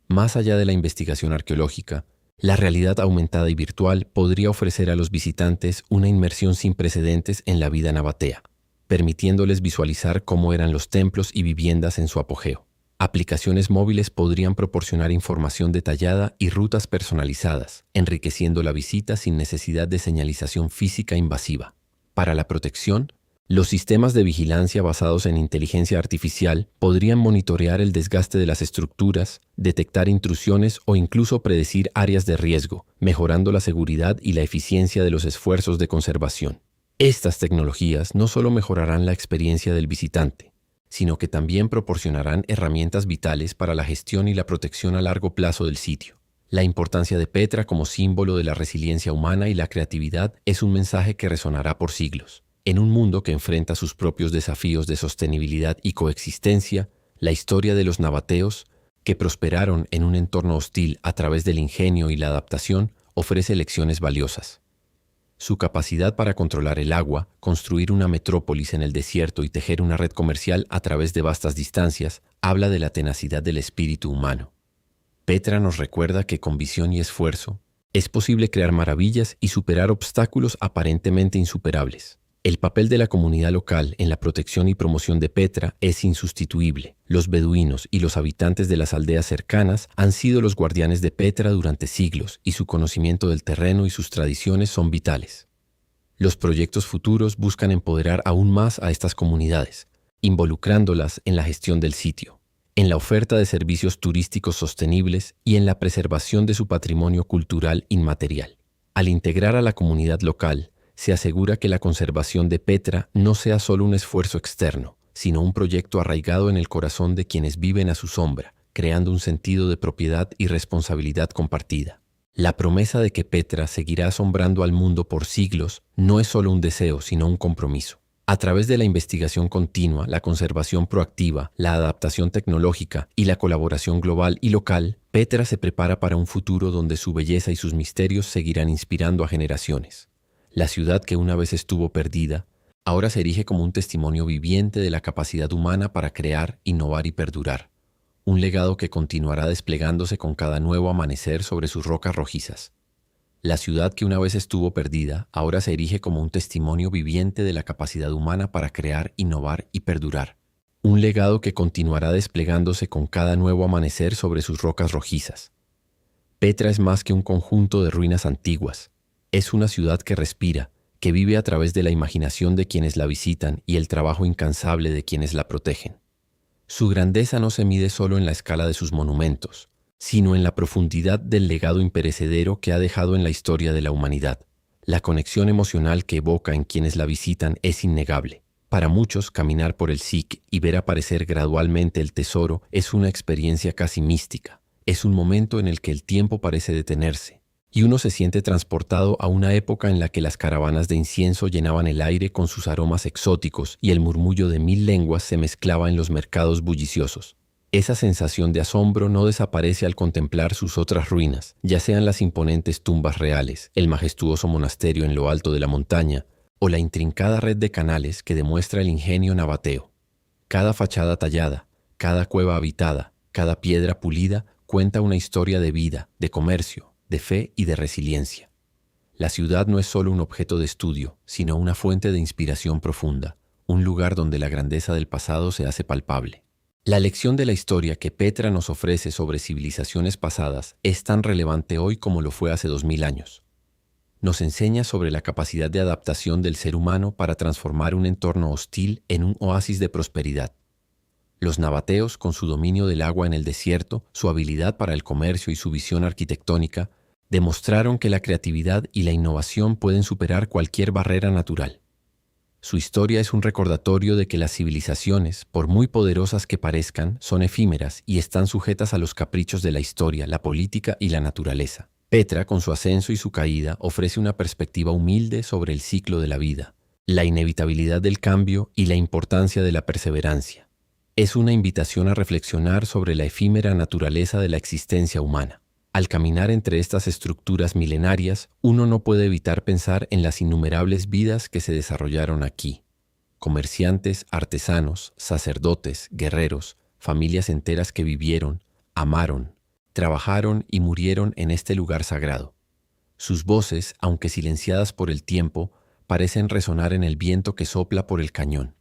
Más allá de la investigación arqueológica, la realidad aumentada y virtual podría ofrecer a los visitantes una inmersión sin precedentes en la vida nabatea, permitiéndoles visualizar cómo eran los templos y viviendas en su apogeo. Aplicaciones móviles podrían proporcionar información detallada y rutas personalizadas, enriqueciendo la visita sin necesidad de señalización física invasiva. Para la protección, los sistemas de vigilancia basados en inteligencia artificial podrían monitorear el desgaste de las estructuras, detectar intrusiones o incluso predecir áreas de riesgo, mejorando la seguridad y la eficiencia de los esfuerzos de conservación. Estas tecnologías no solo mejorarán la experiencia del visitante, sino que también proporcionarán herramientas vitales para la gestión y la protección a largo plazo del sitio. La importancia de Petra como símbolo de la resiliencia humana y la creatividad es un mensaje que resonará por siglos. En un mundo que enfrenta sus propios desafíos de sostenibilidad y coexistencia, la historia de los nabateos, que prosperaron en un entorno hostil a través del ingenio y la adaptación, ofrece lecciones valiosas. Su capacidad para controlar el agua, construir una metrópolis en el desierto y tejer una red comercial a través de vastas distancias, habla de la tenacidad del espíritu humano. Petra nos recuerda que con visión y esfuerzo, es posible crear maravillas y superar obstáculos aparentemente insuperables. El papel de la comunidad local en la protección y promoción de Petra es insustituible. Los beduinos y los habitantes de las aldeas cercanas han sido los guardianes de Petra durante siglos y su conocimiento del terreno y sus tradiciones son vitales. Los proyectos futuros buscan empoderar aún más a estas comunidades, involucrándolas en la gestión del sitio, en la oferta de servicios turísticos sostenibles y en la preservación de su patrimonio cultural inmaterial. Al integrar a la comunidad local, se asegura que la conservación de Petra no sea solo un esfuerzo externo, sino un proyecto arraigado en el corazón de quienes viven a su sombra, creando un sentido de propiedad y responsabilidad compartida. La promesa de que Petra seguirá asombrando al mundo por siglos no es solo un deseo, sino un compromiso. A través de la investigación continua, la conservación proactiva, la adaptación tecnológica y la colaboración global y local, Petra se prepara para un futuro donde su belleza y sus misterios seguirán inspirando a generaciones. La ciudad que una vez estuvo perdida, ahora se erige como un testimonio viviente de la capacidad humana para crear, innovar y perdurar. Un legado que continuará desplegándose con cada nuevo amanecer sobre sus rocas rojizas. La ciudad que una vez estuvo perdida ahora se erige como un testimonio viviente de la capacidad humana para crear, innovar y perdurar. Un legado que continuará desplegándose con cada nuevo amanecer sobre sus rocas rojizas. Petra es más que un conjunto de ruinas antiguas. Es una ciudad que respira, que vive a través de la imaginación de quienes la visitan y el trabajo incansable de quienes la protegen. Su grandeza no se mide solo en la escala de sus monumentos, sino en la profundidad del legado imperecedero que ha dejado en la historia de la humanidad. La conexión emocional que evoca en quienes la visitan es innegable. Para muchos, caminar por el SIC y ver aparecer gradualmente el tesoro es una experiencia casi mística. Es un momento en el que el tiempo parece detenerse, y uno se siente transportado a una época en la que las caravanas de incienso llenaban el aire con sus aromas exóticos y el murmullo de mil lenguas se mezclaba en los mercados bulliciosos. Esa sensación de asombro no desaparece al contemplar sus otras ruinas, ya sean las imponentes tumbas reales, el majestuoso monasterio en lo alto de la montaña, o la intrincada red de canales que demuestra el ingenio nabateo. Cada fachada tallada, cada cueva habitada, cada piedra pulida cuenta una historia de vida, de comercio, de fe y de resiliencia. La ciudad no es solo un objeto de estudio, sino una fuente de inspiración profunda, un lugar donde la grandeza del pasado se hace palpable. La lección de la historia que Petra nos ofrece sobre civilizaciones pasadas es tan relevante hoy como lo fue hace 2000 años. Nos enseña sobre la capacidad de adaptación del ser humano para transformar un entorno hostil en un oasis de prosperidad. Los nabateos, con su dominio del agua en el desierto, su habilidad para el comercio y su visión arquitectónica, demostraron que la creatividad y la innovación pueden superar cualquier barrera natural. Su historia es un recordatorio de que las civilizaciones, por muy poderosas que parezcan, son efímeras y están sujetas a los caprichos de la historia, la política y la naturaleza. Petra, con su ascenso y su caída, ofrece una perspectiva humilde sobre el ciclo de la vida, la inevitabilidad del cambio y la importancia de la perseverancia. Es una invitación a reflexionar sobre la efímera naturaleza de la existencia humana. Al caminar entre estas estructuras milenarias, uno no puede evitar pensar en las innumerables vidas que se desarrollaron aquí. Comerciantes, artesanos, sacerdotes, guerreros, familias enteras que vivieron, amaron, trabajaron y murieron en este lugar sagrado. Sus voces, aunque silenciadas por el tiempo, parecen resonar en el viento que sopla por el cañón.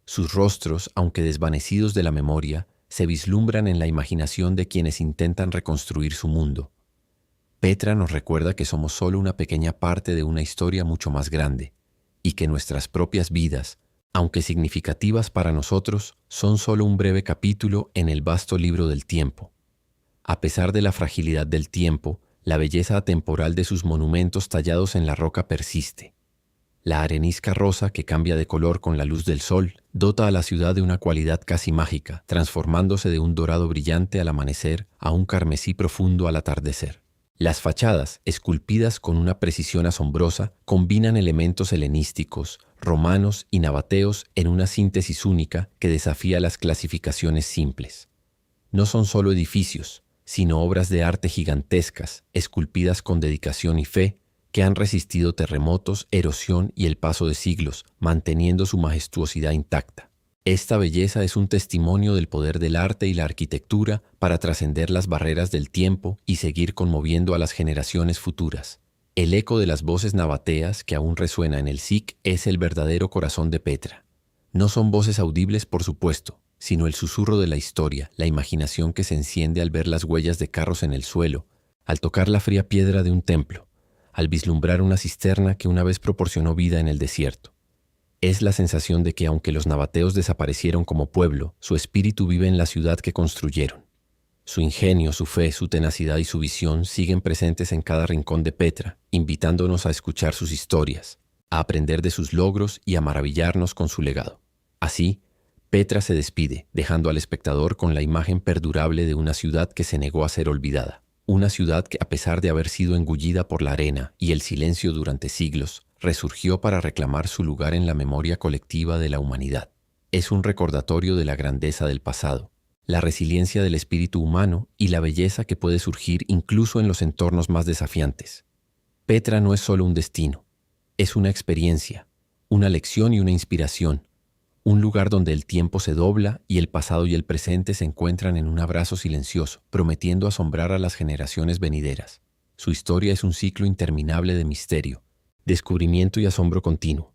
Sus rostros, aunque desvanecidos de la memoria, se vislumbran en la imaginación de quienes intentan reconstruir su mundo. Petra nos recuerda que somos solo una pequeña parte de una historia mucho más grande, y que nuestras propias vidas, aunque significativas para nosotros, son solo un breve capítulo en el vasto libro del tiempo. A pesar de la fragilidad del tiempo, la belleza atemporal de sus monumentos tallados en la roca persiste. La arenisca rosa que cambia de color con la luz del sol dota a la ciudad de una cualidad casi mágica, transformándose de un dorado brillante al amanecer a un carmesí profundo al atardecer. Las fachadas, esculpidas con una precisión asombrosa, combinan elementos helenísticos, romanos y nabateos en una síntesis única que desafía las clasificaciones simples. No son solo edificios, sino obras de arte gigantescas, esculpidas con dedicación y fe, que han resistido terremotos, erosión y el paso de siglos, manteniendo su majestuosidad intacta. Esta belleza es un testimonio del poder del arte y la arquitectura para trascender las barreras del tiempo y seguir conmoviendo a las generaciones futuras. El eco de las voces nabateas que aún resuena en el SIC es el verdadero corazón de Petra. No son voces audibles, por supuesto, sino el susurro de la historia, la imaginación que se enciende al ver las huellas de carros en el suelo, al tocar la fría piedra de un templo, al vislumbrar una cisterna que una vez proporcionó vida en el desierto. Es la sensación de que aunque los nabateos desaparecieron como pueblo, su espíritu vive en la ciudad que construyeron. Su ingenio, su fe, su tenacidad y su visión siguen presentes en cada rincón de Petra, invitándonos a escuchar sus historias, a aprender de sus logros y a maravillarnos con su legado. Así, Petra se despide, dejando al espectador con la imagen perdurable de una ciudad que se negó a ser olvidada. Una ciudad que, a pesar de haber sido engullida por la arena y el silencio durante siglos, resurgió para reclamar su lugar en la memoria colectiva de la humanidad. Es un recordatorio de la grandeza del pasado, la resiliencia del espíritu humano y la belleza que puede surgir incluso en los entornos más desafiantes. Petra no es solo un destino, es una experiencia, una lección y una inspiración, un lugar donde el tiempo se dobla y el pasado y el presente se encuentran en un abrazo silencioso, prometiendo asombrar a las generaciones venideras. Su historia es un ciclo interminable de misterio, descubrimiento y asombro continuo.